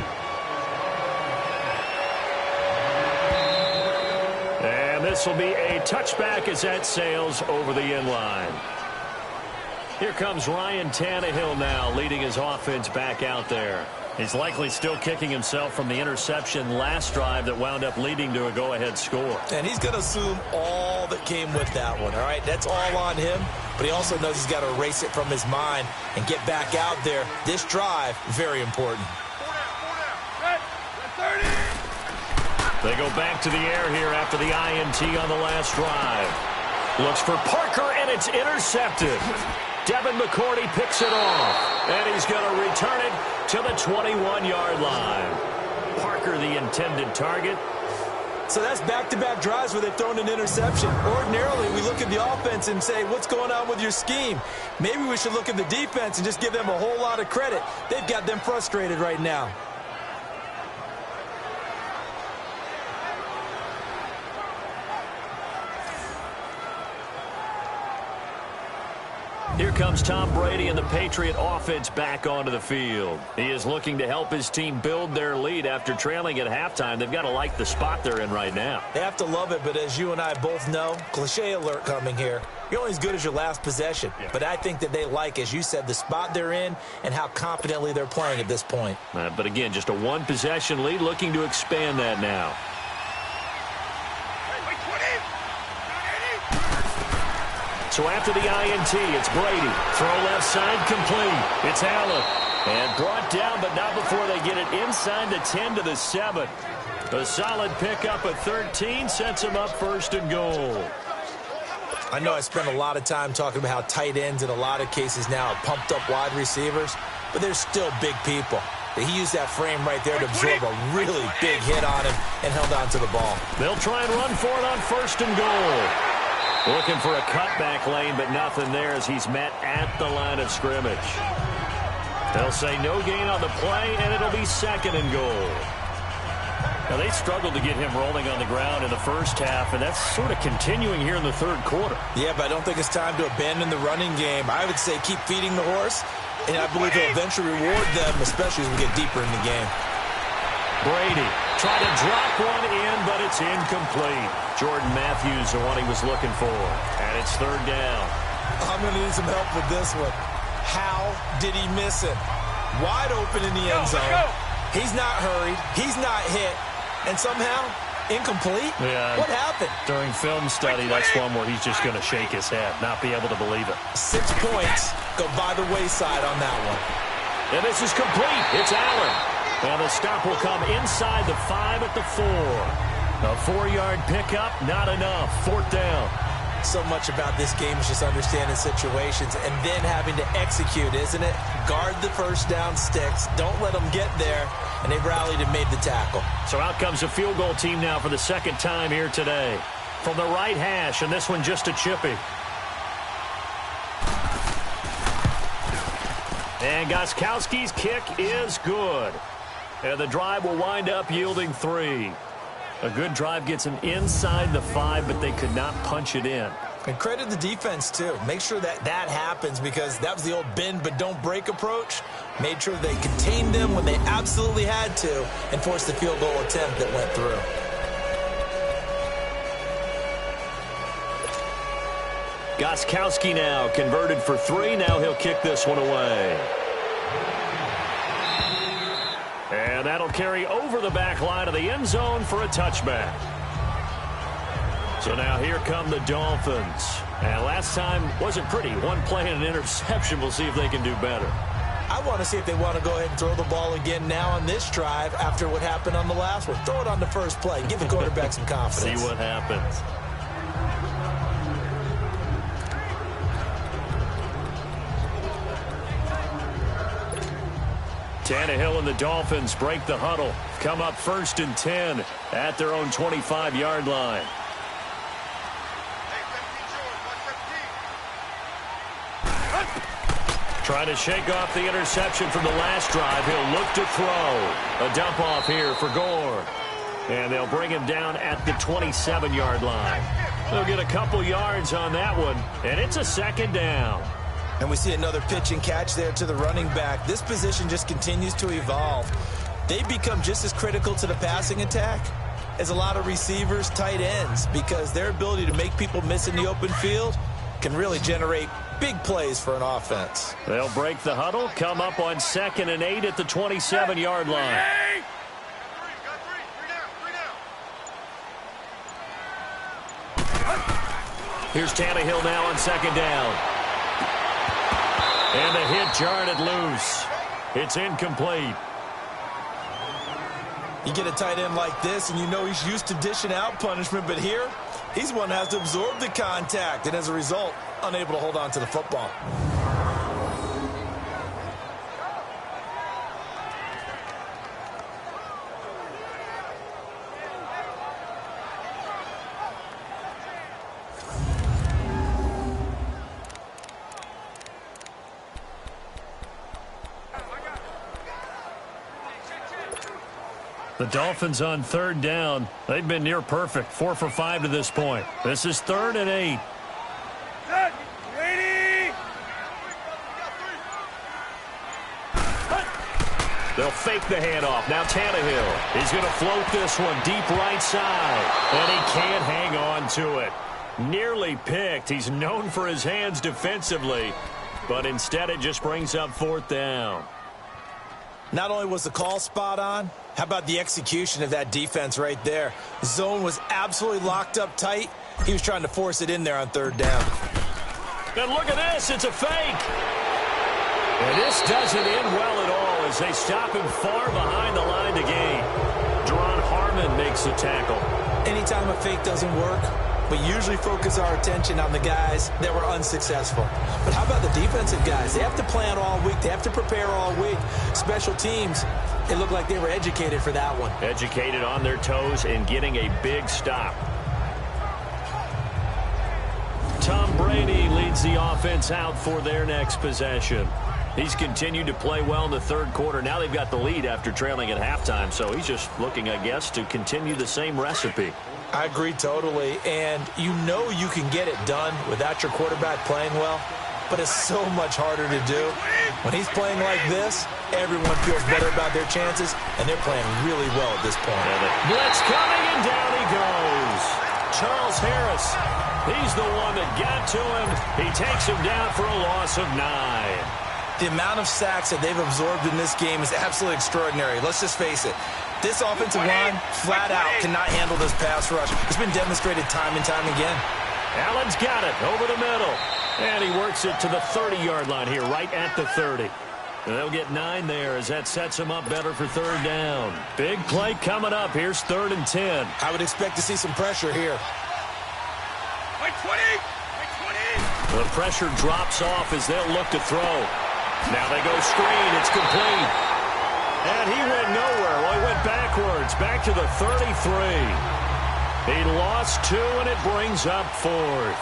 And this will be a touchback as that sails over the end line. Here comes Ryan Tannehill now, leading his offense back out there. He's likely still kicking himself from the interception last drive that wound up leading to a go-ahead score. And he's going to assume all that came with that one, all right? That's all on him, but he also knows he's got to erase it from his mind and get back out there. This drive, very important. They go back to the air here after the INT on the last drive. Looks for Parker, and it's intercepted. Devin McCourty picks it off, and he's going to return it to the 21-yard line. Parker, the intended target. So that's back-to-back drives where they've thrown an interception. Ordinarily, we look at the offense and say, what's going on with your scheme? Maybe we should look at the defense and just give them a whole lot of credit. They've got them frustrated right now. Here comes Tom Brady and the Patriot offense back onto the field. He is looking to help his team build their lead after trailing at halftime. They've got to like the spot they're in right now. They have to love it, but as you and I both know, cliche alert coming here. You're only as good as your last possession. Yeah. But I think that they like, as you said, the spot they're in and how confidently they're playing at this point. But again, just a one-possession lead, looking to expand that now. So after the INT, it's Brady. Throw left side, complete. It's Allen. And brought down, but not before they get it inside the 10 to the 7. A solid pickup of 13 sets him up first and goal. I know I spent a lot of time talking about how tight ends in a lot of cases now are pumped up wide receivers, but they're still big people. He used that frame right there to absorb a really big hit on him and held on to the ball. They'll try and run for it on first and goal. Looking for a cutback lane, but nothing there as he's met at the line of scrimmage. They'll say no gain on the play, and it'll be second and goal. Now, they struggled to get him rolling on the ground in the first half, and that's sort of continuing here in the third quarter. Yeah, but I don't think it's time to abandon the running game. I would say keep feeding the horse, and I believe he'll eventually reward them, especially as we get deeper in the game. Brady tried to drop one in, but it's incomplete. Jordan Matthews, the one he was looking for. And it's third down. I'm going to need some help with this one. How did he miss it? Wide open in the end zone. He's not hurried. He's not hit. And somehow, incomplete? Yeah. What happened? During film study, that's one where he's just going to shake his head, not be able to believe it. 6 points go by the wayside on that one. And this is complete. It's Allen. And the stop will come inside the 5 at the 4. A 4-yard pickup, not enough. Fourth down. So much about this game is just understanding situations and then having to execute, isn't it? Guard the first down sticks. Don't let them get there. And they rallied and made the tackle. So out comes a field goal team now for the second time here today. From the right hash, and this one just a chippy. And Gostkowski's kick is good. And the drive will wind up yielding 3. A good drive gets them inside the 5, but they could not punch it in. And credit the defense, too. Make sure that happens because that was the old bend but don't break approach. Made sure they contained them when they absolutely had to and forced the field goal attempt that went through. Gostkowski now converted for 3. Now he'll kick this one away. And that'll carry over the back line of the end zone for a touchback. So now here come the Dolphins. And last time wasn't pretty. One play and an interception. We'll see if they can do better. I want to see if they want to go ahead and throw the ball again now on this drive after what happened on the last one. Throw it on the first play. Give the quarterback some confidence. See what happens. Tannehill and the Dolphins break the huddle. Come up first and 10 at their own 25-yard line. Trying to shake off the interception from the last drive. He'll look to throw. A dump off here for Gore. And they'll bring him down at the 27-yard line. They'll get a couple yards on that one, and it's a second down. And we see another pitch and catch there to the running back. This position just continues to evolve. They become just as critical to the passing attack is a lot of receivers, tight ends, because their ability to make people miss in the open field can really generate big plays for an offense. They'll break the huddle, come up on 2nd and 8 at the 27-yard line. Here's Tannehill now on 2nd down. And the hit jarred it loose. It's incomplete. You get a tight end like this, and you know he's used to dishing out punishment, but here, he's one that has to absorb the contact, and as a result, unable to hold on to the football. The Dolphins on 3rd down. They've been near perfect, 4 for 5 to this point. This is 3rd and 8. They'll fake the handoff. Now Tannehill. He's going to float this one deep right side. And he can't hang on to it. Nearly picked. He's known for his hands defensively. But instead it just brings up 4th down. Not only was the call spot on, how about the execution of that defense right there? Zone was absolutely locked up tight. He was trying to force it in there on 3rd down. And look at this. It's a fake. And this doesn't end well at all as they stop him far behind the line to gain. Deron Harmon makes the tackle. Anytime a fake doesn't work, we usually focus our attention on the guys that were unsuccessful. But how about the defensive guys? They have to plan all week. They have to prepare all week. Special teams, it looked like they were educated for that one. Educated on their toes and getting a big stop. Tom Brady leads the offense out for their next possession. He's continued to play well in the 3rd quarter. Now they've got the lead after trailing at halftime, so he's just looking, I guess, to continue the same recipe. I agree totally, and you know you can get it done without your quarterback playing well, but it's so much harder to do. When he's playing like this, everyone feels better about their chances, and they're playing really well at this point. Blitz coming, and down he goes. Charles Harris, he's the one that got to him. He takes him down for a loss of 9. The amount of sacks that they've absorbed in this game is absolutely extraordinary. Let's just face it. This offensive line, flat out, cannot handle this pass rush. It's been demonstrated time and time again. Allen's got it over the middle. And he works it to the 30-yard line here, right at the 30. And they'll get 9 there as that sets them up better for 3rd down. Big play coming up. Here's 3rd and 10. I would expect to see some pressure here. The pressure drops off as they'll look to throw. Now they go screen. It's complete. And he went nowhere. Well, he went backwards, back to the 33. He lost 2, and it brings up 4th.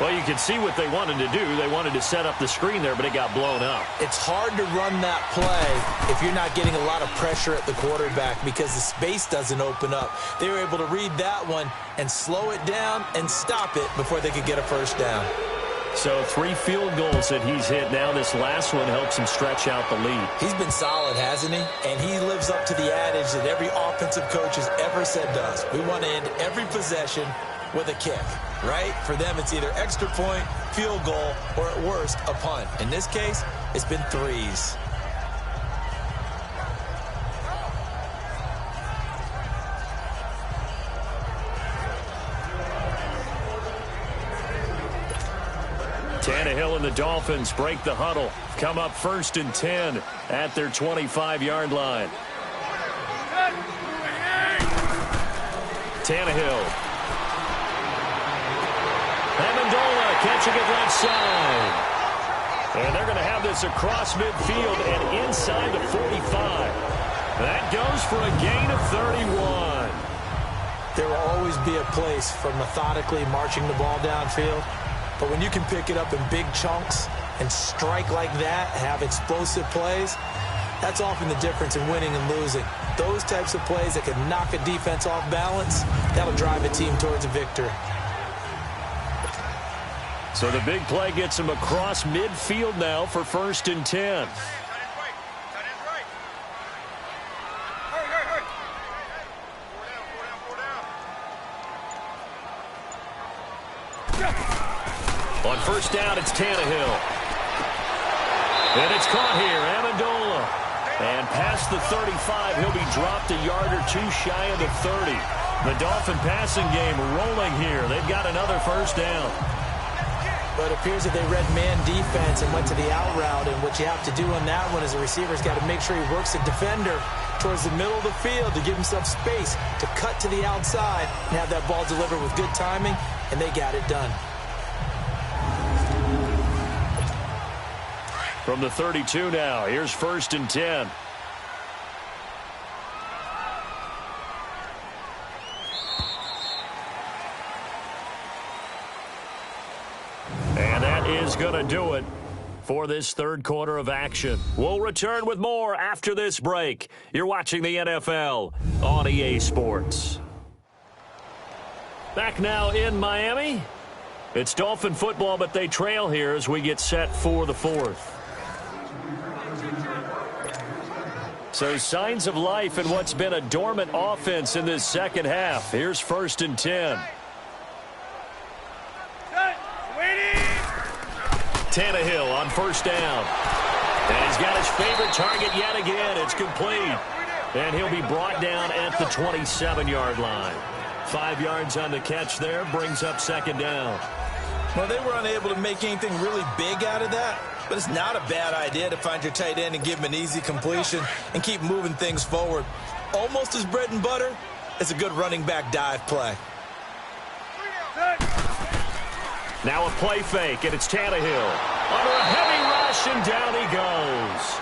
Well, you can see what they wanted to do. They wanted to set up the screen there, but it got blown up. It's hard to run that play if you're not getting a lot of pressure at the quarterback because the space doesn't open up. They were able to read that one and slow it down and stop it before they could get a 1st down. So 3 field goals that he's hit now. This last one helps him stretch out the lead. He's been solid, hasn't he? And he lives up to the adage that every offensive coach has ever said to us. We want to end every possession with a kick, right? For them, it's either extra point, field goal, or at worst, a punt. In this case, it's been 3s. Tannehill and the Dolphins break the huddle. Come up 1st and 10 at their 25-yard line. Tannehill. Amendola catching it left side. And they're going to have this across midfield and inside the 45. That goes for a gain of 31. There will always be a place for methodically marching the ball downfield. But when you can pick it up in big chunks and strike like that, have explosive plays, that's often the difference in winning and losing. Those types of plays that can knock a defense off balance, that'll drive a team towards a victory. So the big play gets him across midfield now for 1st and 10. On first down, it's Tannehill. And it's caught here, Amendola. And past the 35, he'll be dropped a yard or two shy of the 30. The Dolphin passing game rolling here. They've got another first down. But it appears that they read man defense and went to the out route. And what you have to do on that one is the receiver's got to make sure he works the defender towards the middle of the field to give himself space to cut to the outside and have that ball delivered with good timing, and they got it done. From the 32 now, here's first and 10. And that is going to do it for this third quarter of action. We'll return with more after this break. You're watching the NFL on EA Sports. Back now in Miami. It's Dolphin football, but they trail here as we get set for the fourth. So signs of life in what's been a dormant offense in this second half. Here's first and 10. Tannehill on first down. And he's got his favorite target yet again. It's complete. And he'll be brought down at the 27-yard line. 5 yards on the catch there, brings up second down. Well, they were unable to make anything really big out of that, but it's not a bad idea to find your tight end and give him an easy completion and keep moving things forward. Almost as bread and butter as a good running back dive play. Now a play fake, and it's Tannehill. Under a heavy rush, and down he goes.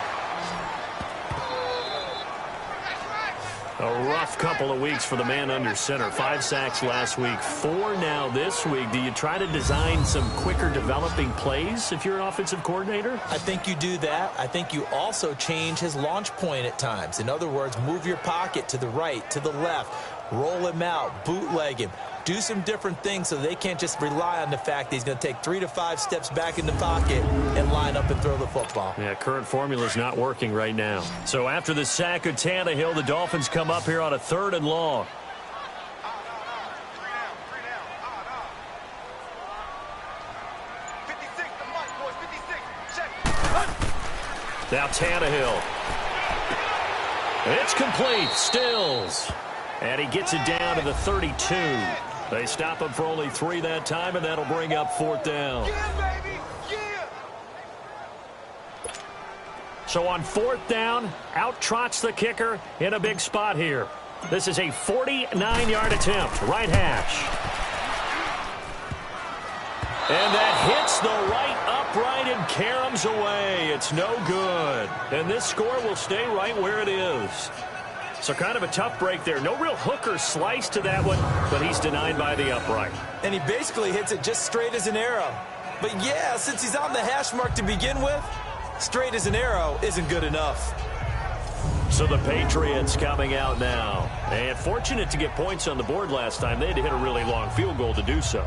A rough couple of weeks for the man under center. 5 sacks last week, 4 now this week. Do you try to design some quicker developing plays if you're an offensive coordinator? I think you do that. I think you also change his launch point at times. In other words, move your pocket to the right, to the left, roll him out, bootleg him. Do some different things so they can't just rely on the fact that he's going to take 3 to 5 steps back in the pocket and line up and throw the football. Yeah, current formula is not working right now. So after the sack of Tannehill, the Dolphins come up here on a 3rd and long. Now Tannehill. It's complete. Stills. And he gets it down to the 32. They stop him for only 3 that time, and that'll bring up 4th down. Yeah, baby. Yeah. So on 4th down, out trots the kicker in a big spot here. This is a 49-yard attempt, right hash. And that hits the right upright and caroms away. It's no good. And this score will stay right where it is. So kind of a tough break there. No real hook or slice to that one, but he's denied by the upright. And he basically hits it just straight as an arrow. But yeah, since he's on the hash mark to begin with, straight as an arrow isn't good enough. So the Patriots coming out now. And fortunate to get points on the board last time. They had to hit a really long field goal to do so.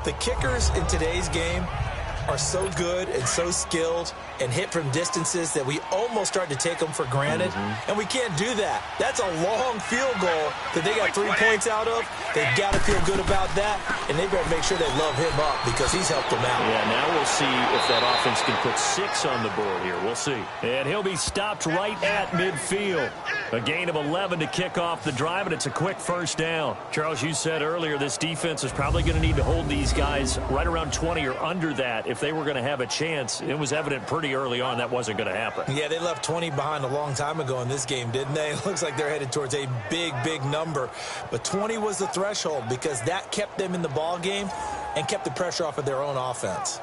The kickers in today's game are so good and so skilled and hit from distances that we almost start to take them for granted. And we can't do that. That's a long field goal that they got 3 points out of. They've got to feel good about that, and they better make sure they love him up because he's helped them out. Yeah, now we'll see if that offense can put 6 on the board here. We'll see. And he'll be stopped right at midfield. A gain of 11 to kick off the drive, and it's a quick first down. Charles, you said earlier this defense is probably going to need to hold these guys right around 20 or under that if they were going to have a chance. It was evident pretty early on that wasn't going to happen. Yeah, they left 20 behind a long time ago in this game, didn't they? It looks like they're headed towards a big, big number. But 20 was the threshold because that kept them in the ball game and kept the pressure off of their own offense.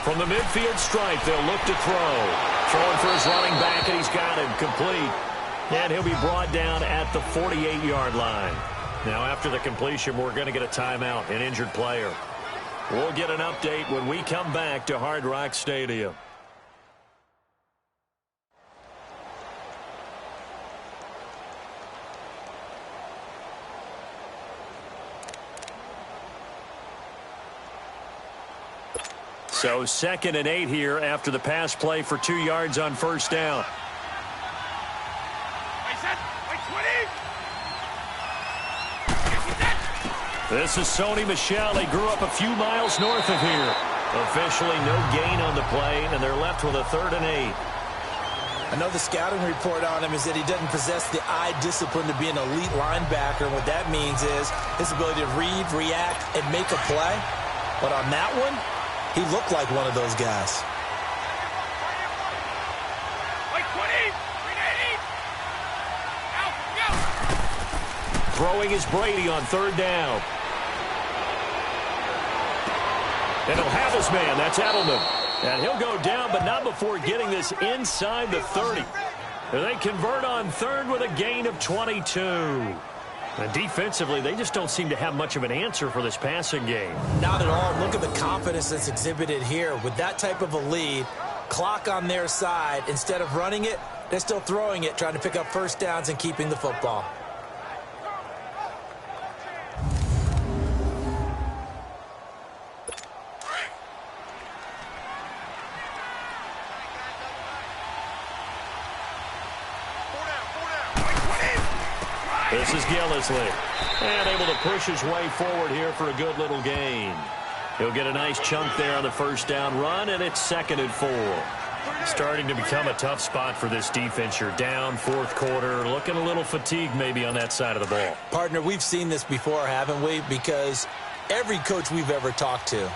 From the midfield stripe, they'll look to throw. Throwing for his running back, and he's got him complete. And he'll be brought down at the 48-yard line. Now, after the completion, we're going to get a timeout, an injured player. We'll get an update when we come back to Hard Rock Stadium. So 2nd and 8 here after the pass play for 2 yards on first down. This is Sony Michel. He grew up a few miles north of here. Officially no gain on the play, and they're left with a 3rd and 8. I know the scouting report on him is that he doesn't possess the eye discipline to be an elite linebacker. What that means is his ability to read, react, and make a play. But on that one, he looked like one of those guys. Throwing is Brady on 3rd down. And he'll have his man. That's Edelman. And he'll go down, but not before getting this inside the 30. They convert on 3rd with a gain of 22. And defensively, they just don't seem to have much of an answer for this passing game. Not at all. Look at the confidence that's exhibited here. With that type of a lead, clock on their side, instead of running it, they're still throwing it, trying to pick up first downs and keeping the football. This is Gillisley. And able to push his way forward here for a good little gain. He'll get a nice chunk there on the first down run, and it's 2nd and 4. Starting to become a tough spot for this defense. You're down 4th quarter, looking a little fatigued maybe on that side of the ball. Partner, we've seen this before, haven't we? Because every coach we've ever talked to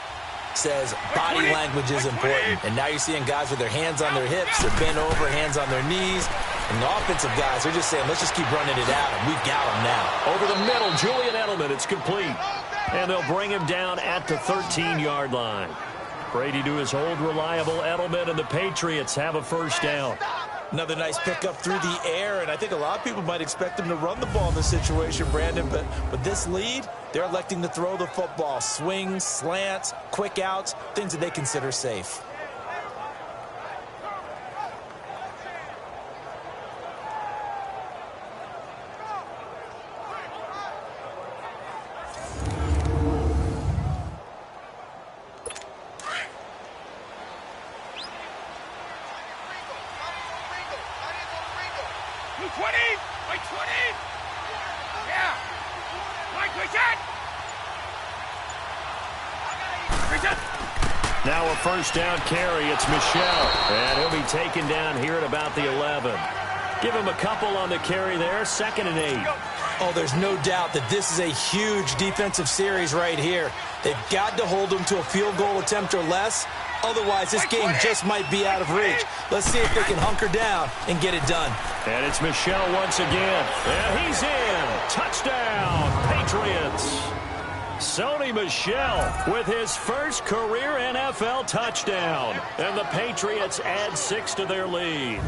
says body language is important. And now you're seeing guys with their hands on their hips, they're bent over, hands on their knees. And the offensive guys are just saying, let's just keep running it at him. We've got him now. Over the middle, Julian Edelman. It's complete. And they'll bring him down at the 13-yard line. Brady to his old reliable Edelman, and the Patriots have a first down. Another nice pickup through the air, and I think a lot of people might expect them to run the ball in this situation, Brandon, but with this lead, they're electing to throw the football. Swings, slants, quick outs, things that they consider safe. Now a first down carry. It's Michel. And he'll be taken down here at about the 11. Give him a couple on the carry there. 2nd and 8. Oh, there's no doubt that this is a huge defensive series right here. They've got to hold them to a field goal attempt or less. Otherwise, this game just might be out of reach. Let's see if they can hunker down and get it done. And it's Michel once again. And he's in. Touchdown, Patriots. Sony Michel with his first career NFL touchdown. And the Patriots add 6 to their lead.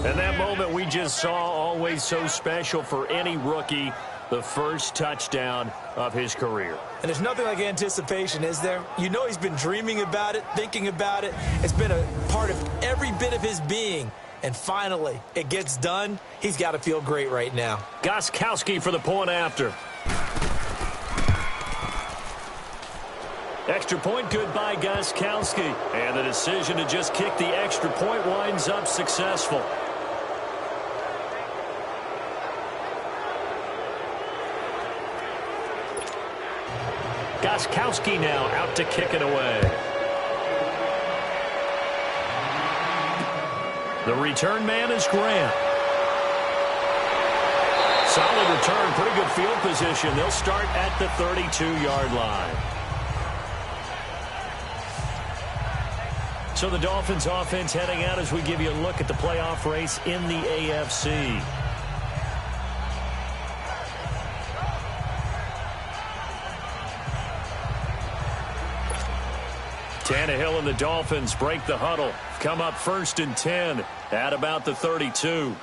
And that moment we just saw, always so special for any rookie, the first touchdown of his career. And there's nothing like anticipation, is there? You know he's been dreaming about it, thinking about it. It's been a part of every bit of his being. And finally, it gets done. He's got to feel great right now. Gostkowski for the point after. Extra point good by Gostkowski. And the decision to just kick the extra point winds up successful. Gostkowski now out to kick it away. The return man is Grant. Solid return, pretty good field position. They'll start at the 32-yard line. So the Dolphins offense heading out as we give you a look at the playoff race in the AFC. Tannehill and the Dolphins break the huddle. Come up 1st and 10 at about the 32.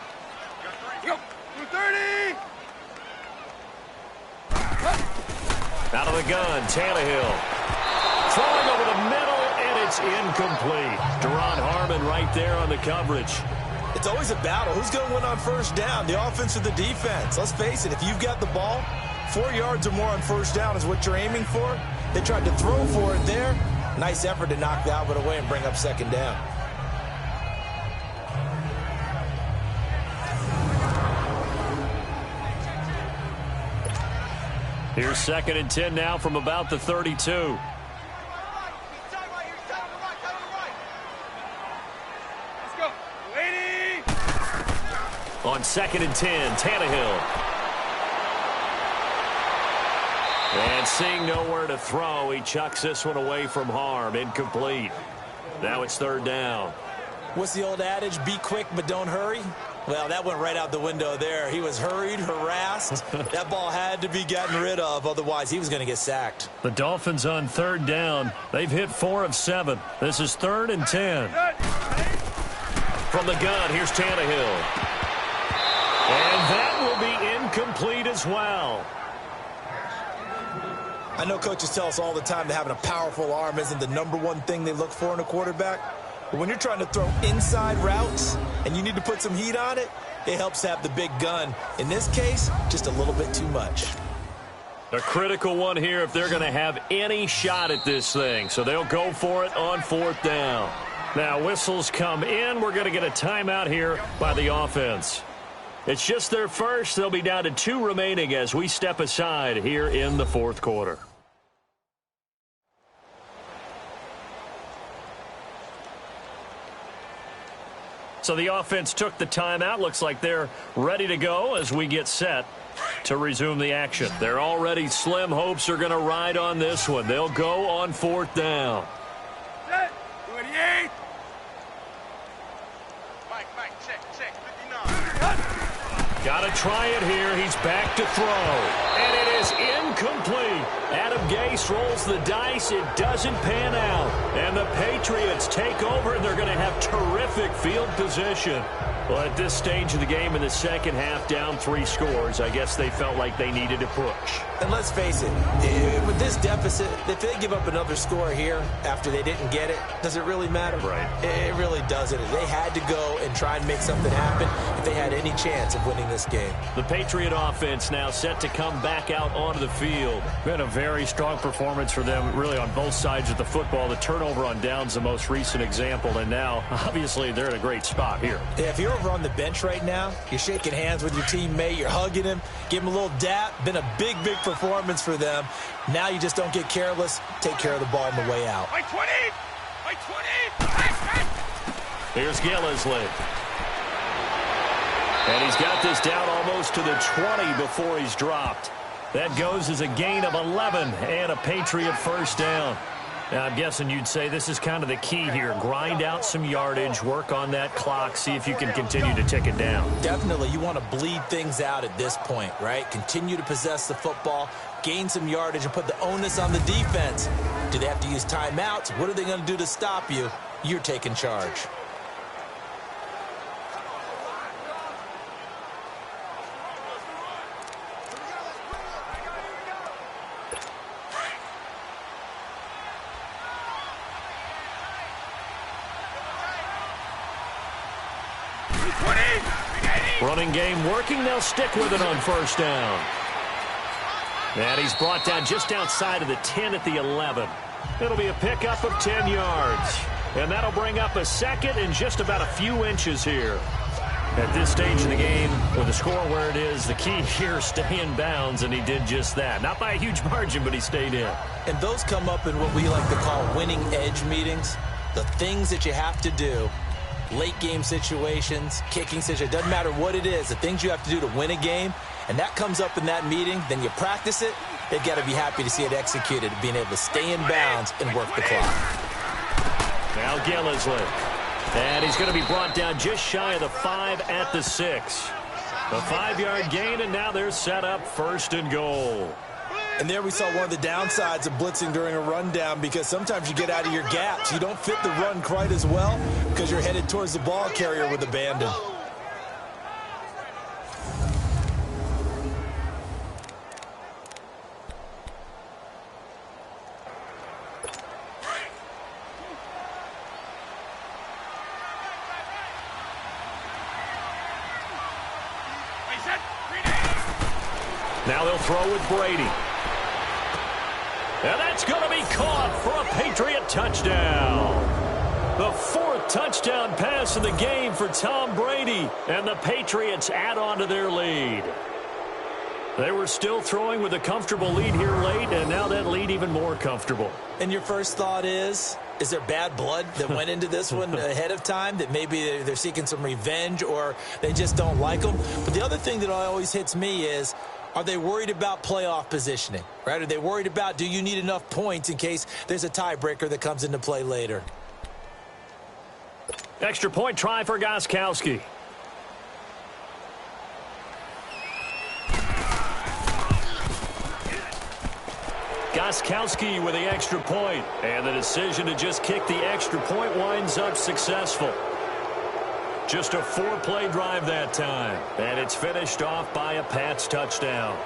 Out of the gun, Tannehill. Throwing over the middle, and it's incomplete. Deron Harmon right there on the coverage. It's always a battle. Who's going to win on first down, the offense or the defense? Let's face it, if you've got the ball, 4 yards or more on first down is what you're aiming for. They tried to throw for it there. Nice effort to knock that one away and bring up second down. Here's 2nd and 10 now from about the 32. On 2nd and 10, Tannehill. And seeing nowhere to throw, he chucks this one away from harm. Incomplete. Now it's 3rd down. What's the old adage? Be quick, but don't hurry. Well, that went right out the window there. He was hurried, harassed. That ball had to be gotten rid of, otherwise he was going to get sacked. The Dolphins on 3rd down. They've hit 4 of 7. This is 3rd and 10. From the gun, here's Tannehill. And that will be incomplete as well. I know coaches tell us all the time that having a powerful arm isn't the #1 thing they look for in a quarterback. But when you're trying to throw inside routes and you need to put some heat on it, it helps to have the big gun. In this case, just a little bit too much. A critical one here if they're going to have any shot at this thing. So they'll go for it on 4th down. Now whistles come in. We're going to get a timeout here by the offense. It's just their first. They'll be down to 2 remaining as we step aside here in the 4th quarter. So the offense took the timeout. Looks like they're ready to go as we get set to resume the action. Their already slim hopes are going to ride on this one. They'll go on 4th down. 28. Mike, check, 59. Got to try it here. He's back to throw. And it is incomplete. Adam Gase rolls the dice. It doesn't pan out. And the Patriots take over, and they're going to have terrific field position. Well, at this stage of the game in the second half, down 3 scores, I guess they felt like they needed to push. And let's face it, with this deficit, if they give up another score here after they didn't get it, does it really matter? Right. It really doesn't. They had to go and try and make something happen if they had any chance of winning this game. The Patriot offense now set to come back out onto the field. Been a very strong performance for them, really, on both sides of the football. The turnover on downs, the most recent example, and now, obviously, they're in a great spot here. Yeah, if you're over on the bench right now, you're shaking hands with your teammate, you're hugging him, give him a little dap. Been a big performance for them. Now you just don't get careless. Take care of the ball on the way out. By 20! By 20! Here's Gillisley. And he's got this down almost to the 20 before he's dropped. That goes as a gain of 11 and a Patriot first down. Now, I'm guessing you'd say this is kind of the key here. Grind out some yardage, work on that clock, see if you can continue to tick it down. Definitely. You want to bleed things out at this point, right? Continue to possess the football, gain some yardage, and put the onus on the defense. Do they have to use timeouts? What are they going to do to stop you? You're taking charge. Running game working. They'll stick with it on first down. And he's brought down just outside of the 10 at the 11. It'll be a pickup of 10 yards. And that'll bring up a second and just about a few inches here. At this stage of the game, with the score where it is, the key here, stay in bounds, and he did just that. Not by a huge margin, but he stayed in. And those come up in what we like to call winning edge meetings. The things that you have to do. Late game situations, kicking situations, doesn't matter what it is, the things you have to do to win a game, and that comes up in that meeting, then you practice it, they've got to be happy to see it executed, being able to stay in bounds and work the clock. Now Gillisley. And he's going to be brought down just shy of the 5 at the 6. A 5-yard gain, and now they're set up 1st and goal. And there we saw one of the downsides of blitzing during a rundown, because sometimes you get out of your gaps. You don't fit the run quite as well because you're headed towards the ball carrier with abandon. Now they'll throw with Brady. And that's going to be caught for a Patriot touchdown. The 4th touchdown pass of the game for Tom Brady, and the Patriots add on to their lead. They were still throwing with a comfortable lead here late, and now that lead even more comfortable. And your first thought is there bad blood that went into this one ahead of time, that maybe they're seeking some revenge or they just don't like them? But the other thing that always hits me is, are they worried about playoff positioning, right? Are they worried about, do you need enough points in case there's a tiebreaker that comes into play later? Extra point try for Gostkowski. Gostkowski with the extra point, and the decision to just kick the extra point winds up successful. Just a 4-play drive that time, and it's finished off by a Pats touchdown.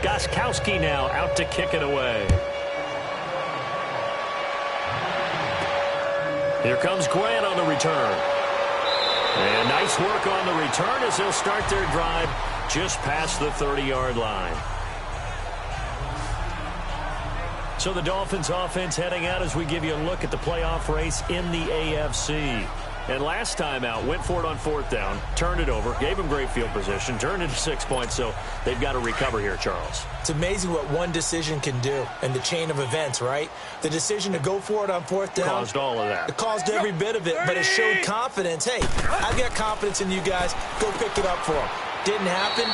Gostkowski now out to kick it away. Here comes Grant on the return. And nice work on the return as they'll start their drive just past the 30-yard line. So the Dolphins offense heading out as we give you a look at the playoff race in the AFC. And last time out, went for it on 4th down, turned it over, gave them great field position, turned it to 6 points, so they've got to recover here, Charles. It's amazing what one decision can do in the chain of events, right? The decision to go for it on 4th down caused all of that. It caused every bit of it, but it showed confidence. Hey, I've got confidence in you guys. Go pick it up for them. Didn't happen.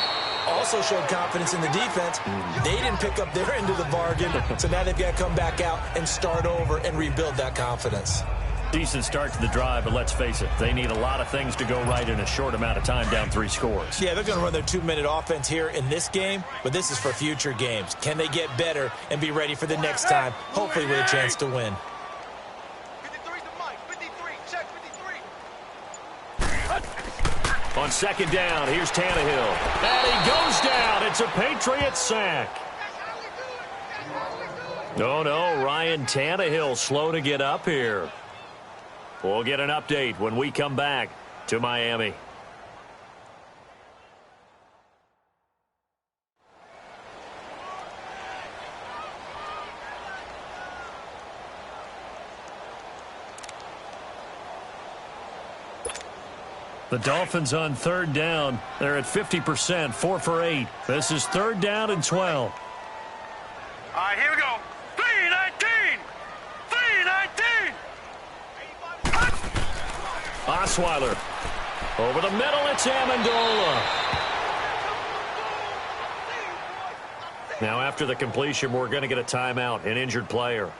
Also showed confidence in the defense. They didn't pick up their end of the bargain, so now they've got to come back out and start over and rebuild that confidence. Decent start to the drive, but let's face it, they need a lot of things to go right in a short amount of time, down 3 scores. Yeah, they're going to run their 2-minute offense here in this game, but this is for future games. Can they get better and be ready for the next time, hopefully with a chance to win? 53 to Mike. 53. Check 53. On 2nd down, here's Tannehill. And he goes down. It's a Patriots sack. No, Ryan Tannehill slow to get up here. We'll get an update when we come back to Miami. The Dolphins on 3rd down. They're at 50%, 4 for 8. This is 3rd down and 12. All right, here we go. 3-19. 3-19. Osweiler. Over the middle, it's Amendola. Now after the completion, we're going to get a timeout, an injured player.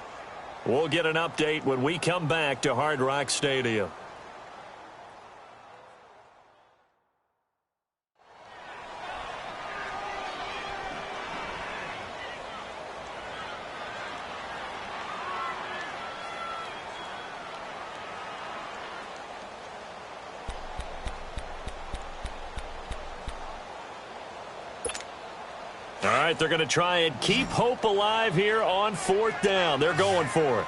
We'll get an update when we come back to Hard Rock Stadium. All right, they're going to try and keep hope alive here on 4th down. They're going for it.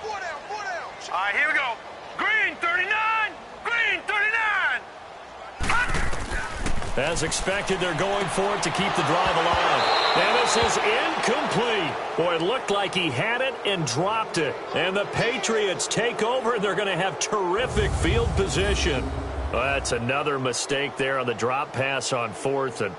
4 down, 4 down. All right, here we go. Green 39. Green 39. As expected, they're going for it to keep the drive alive. And this is incomplete. Boy, it looked like he had it and dropped it. And the Patriots take over. They're going to have terrific field position. Well, that's another mistake there on the drop pass on 4th, and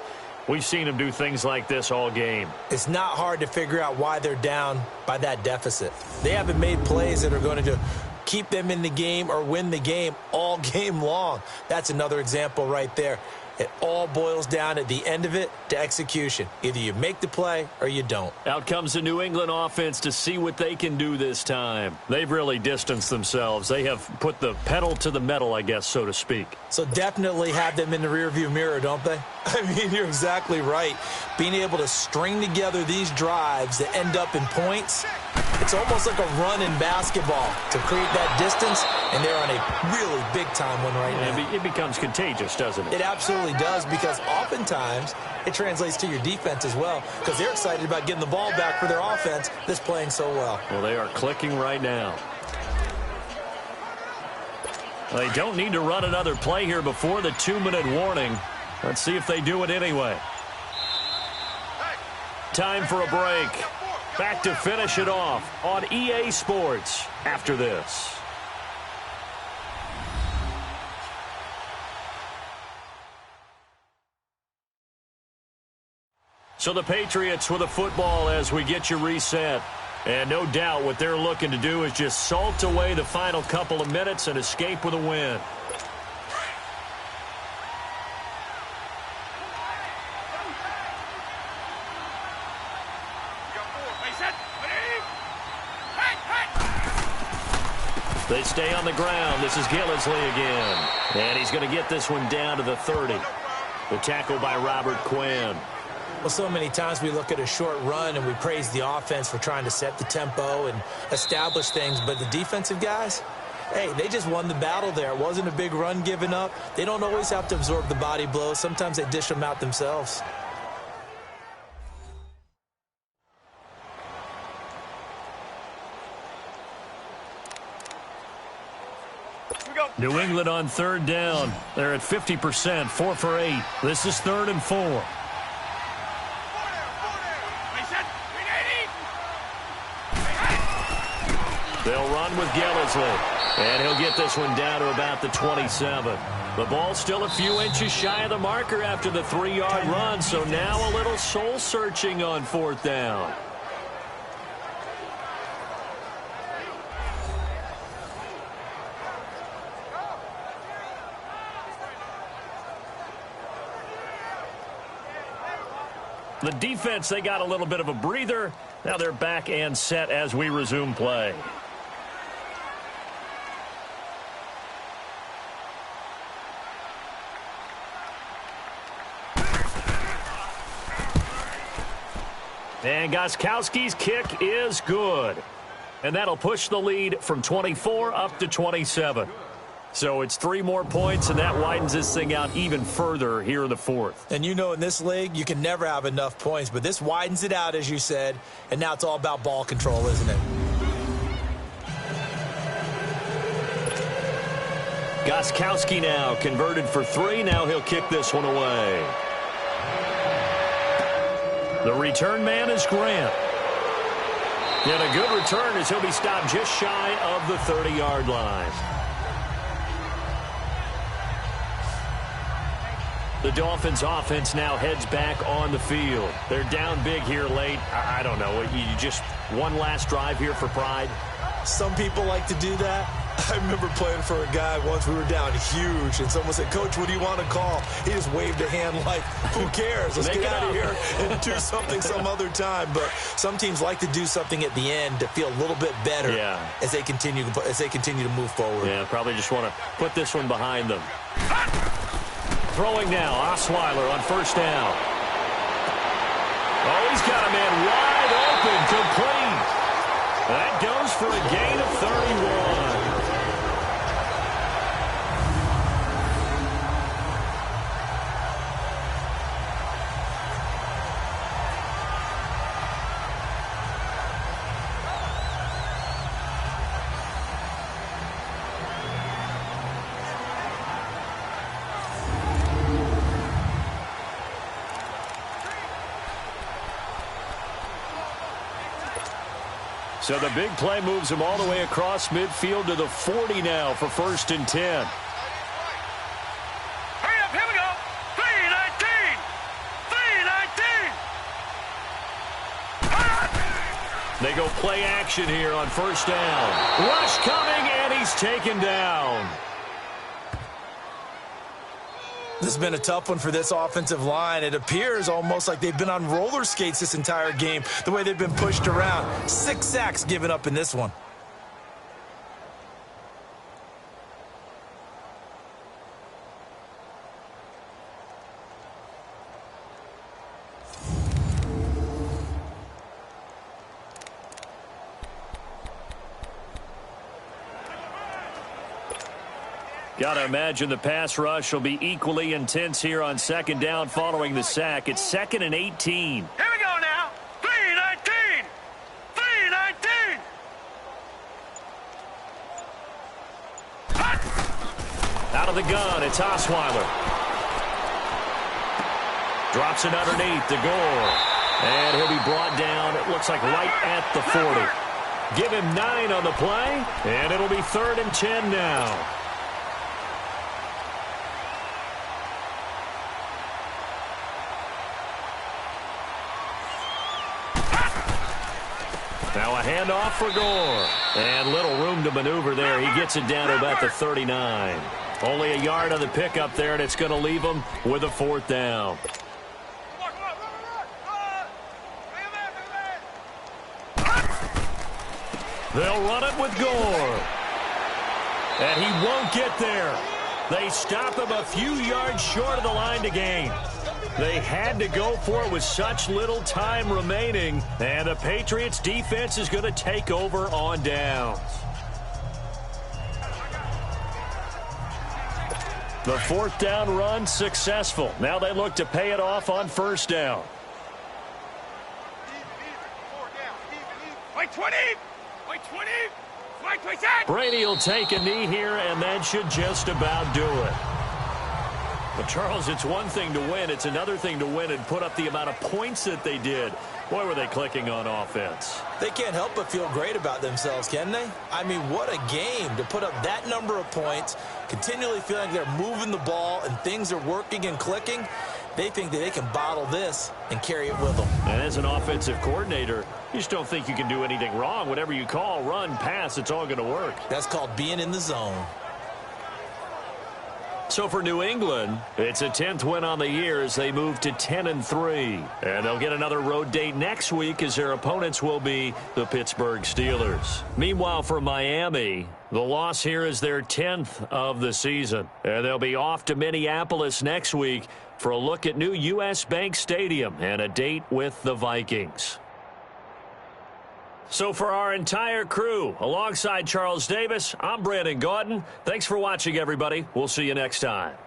we've seen them do things like this all game. It's not hard to figure out why they're down by that deficit. They haven't made plays that are going to keep them in the game or win the game all game long. That's another example right there. It all boils down at the end of it to execution. Either you make the play or you don't. Out comes the New England offense to see what they can do this time. They've really distanced themselves. They have put the pedal to the metal, I guess, so to speak. So definitely have them in the rearview mirror, don't they? I mean, you're exactly right. Being able to string together these drives that end up in points, It's almost like a run in basketball to create that distance, and they're on a really big-time one right now. It becomes contagious, doesn't it? It absolutely does, because oftentimes it translates to your defense as well, because they're excited about getting the ball back for their offense that's playing so well. Well, they are clicking right now. They don't need to run another play here before the 2-minute warning. Let's see if they do it anyway. Time for a break. Back to finish it off on EA Sports after this. So the Patriots with the football as we get you reset. And no doubt what they're looking to do is just salt away the final couple of minutes and escape with a win. They stay on the ground. This is Gillisley again. And he's going to get this one down to the 30. The tackle by Robert Quinn. Well, so many times we look at a short run and we praise the offense for trying to set the tempo and establish things, but the defensive guys, hey, they just won the battle there. It wasn't a big run given up. They don't always have to absorb the body blows. Sometimes they dish them out themselves. New England on third down. They're at 50%, 4 for 8. This is 3rd and 4. They'll run with Gillisley, and he'll get this one down to about the 27. The ball's still a few inches shy of the marker after the 3-yard run, so now a little soul-searching on 4th down. The defense, they got a little bit of a breather. Now they're back and set as we resume play. And Gostkowski's kick is good. And that'll push the lead from 24 up to 27. So it's 3 more points, and that widens this thing out even further here in the 4th. And you know in this league, you can never have enough points, but this widens it out, as you said, and now it's all about ball control, isn't it? Gostkowski now converted for 3. Now he'll kick this one away. The return man is Grant. And a good return as he'll be stopped just shy of the 30-yard line. The Dolphins offense now heads back on the field. They're down big here late. I don't know. You just one last drive here for pride? Some people like to do that. I remember playing for a guy once. We were down huge, and someone said, "Coach, what do you want to call?" He just waved a hand like, "Who cares? Let's get out of here and do something some other time." But some teams like to do something at the end to feel a little bit better as they continue to move forward. Yeah, probably just want to put this one behind them. Throwing now, Osweiler on 1st down. Oh, he's got a man wide open, complete. That goes for a gain of 31. So the big play moves him all the way across midfield to the 40 now for 1st and 10. Hurry up, here we go. 3-19. 3-19. They go play action here on 1st down. Rush coming, and he's taken down. This has been a tough one for this offensive line. It appears almost like they've been on roller skates this entire game, the way they've been pushed around. 6 sacks given up in this one. Got to imagine the pass rush will be equally intense here on second down following the sack. It's 2nd and 18. Here we go now. 3-19. 3-19. Out of the gun, it's Osweiler. Drops it underneath to Gore. And he'll be brought down, it looks like right at the 40. Give him 9 on the play, and it'll be 3rd and 10 now. Now a handoff for Gore. And little room to maneuver there. He gets it down to about the 39. Only a yard on the pickup there, and it's going to leave him with a 4th down. They'll run it with Gore. And he won't get there. They stop him a few yards short of the line to gain. They had to go for it with such little time remaining. And the Patriots defense is going to take over on downs. The 4th down run successful. Now they look to pay it off on 1st down. Wait 20. Wait 20. Wait 20. Brady will take a knee here, and that should just about do it. But, Charles, it's one thing to win. It's another thing to win and put up the amount of points that they did. Boy, were they clicking on offense. They can't help but feel great about themselves, can they? I mean, what a game to put up that number of points, continually feeling like they're moving the ball and things are working and clicking. They think that they can bottle this and carry it with them. And as an offensive coordinator, you just don't think you can do anything wrong. Whatever you call, run, pass, it's all going to work. That's called being in the zone. So for New England, it's a 10th win on the year as they move to 10-3. And they'll get another road date next week as their opponents will be the Pittsburgh Steelers. Meanwhile, for Miami, the loss here is their 10th of the season. And they'll be off to Minneapolis next week for a look at new U.S. Bank Stadium and a date with the Vikings. So for our entire crew, alongside Charles Davis, I'm Brandon Gaudin. Thanks for watching, everybody. We'll see you next time.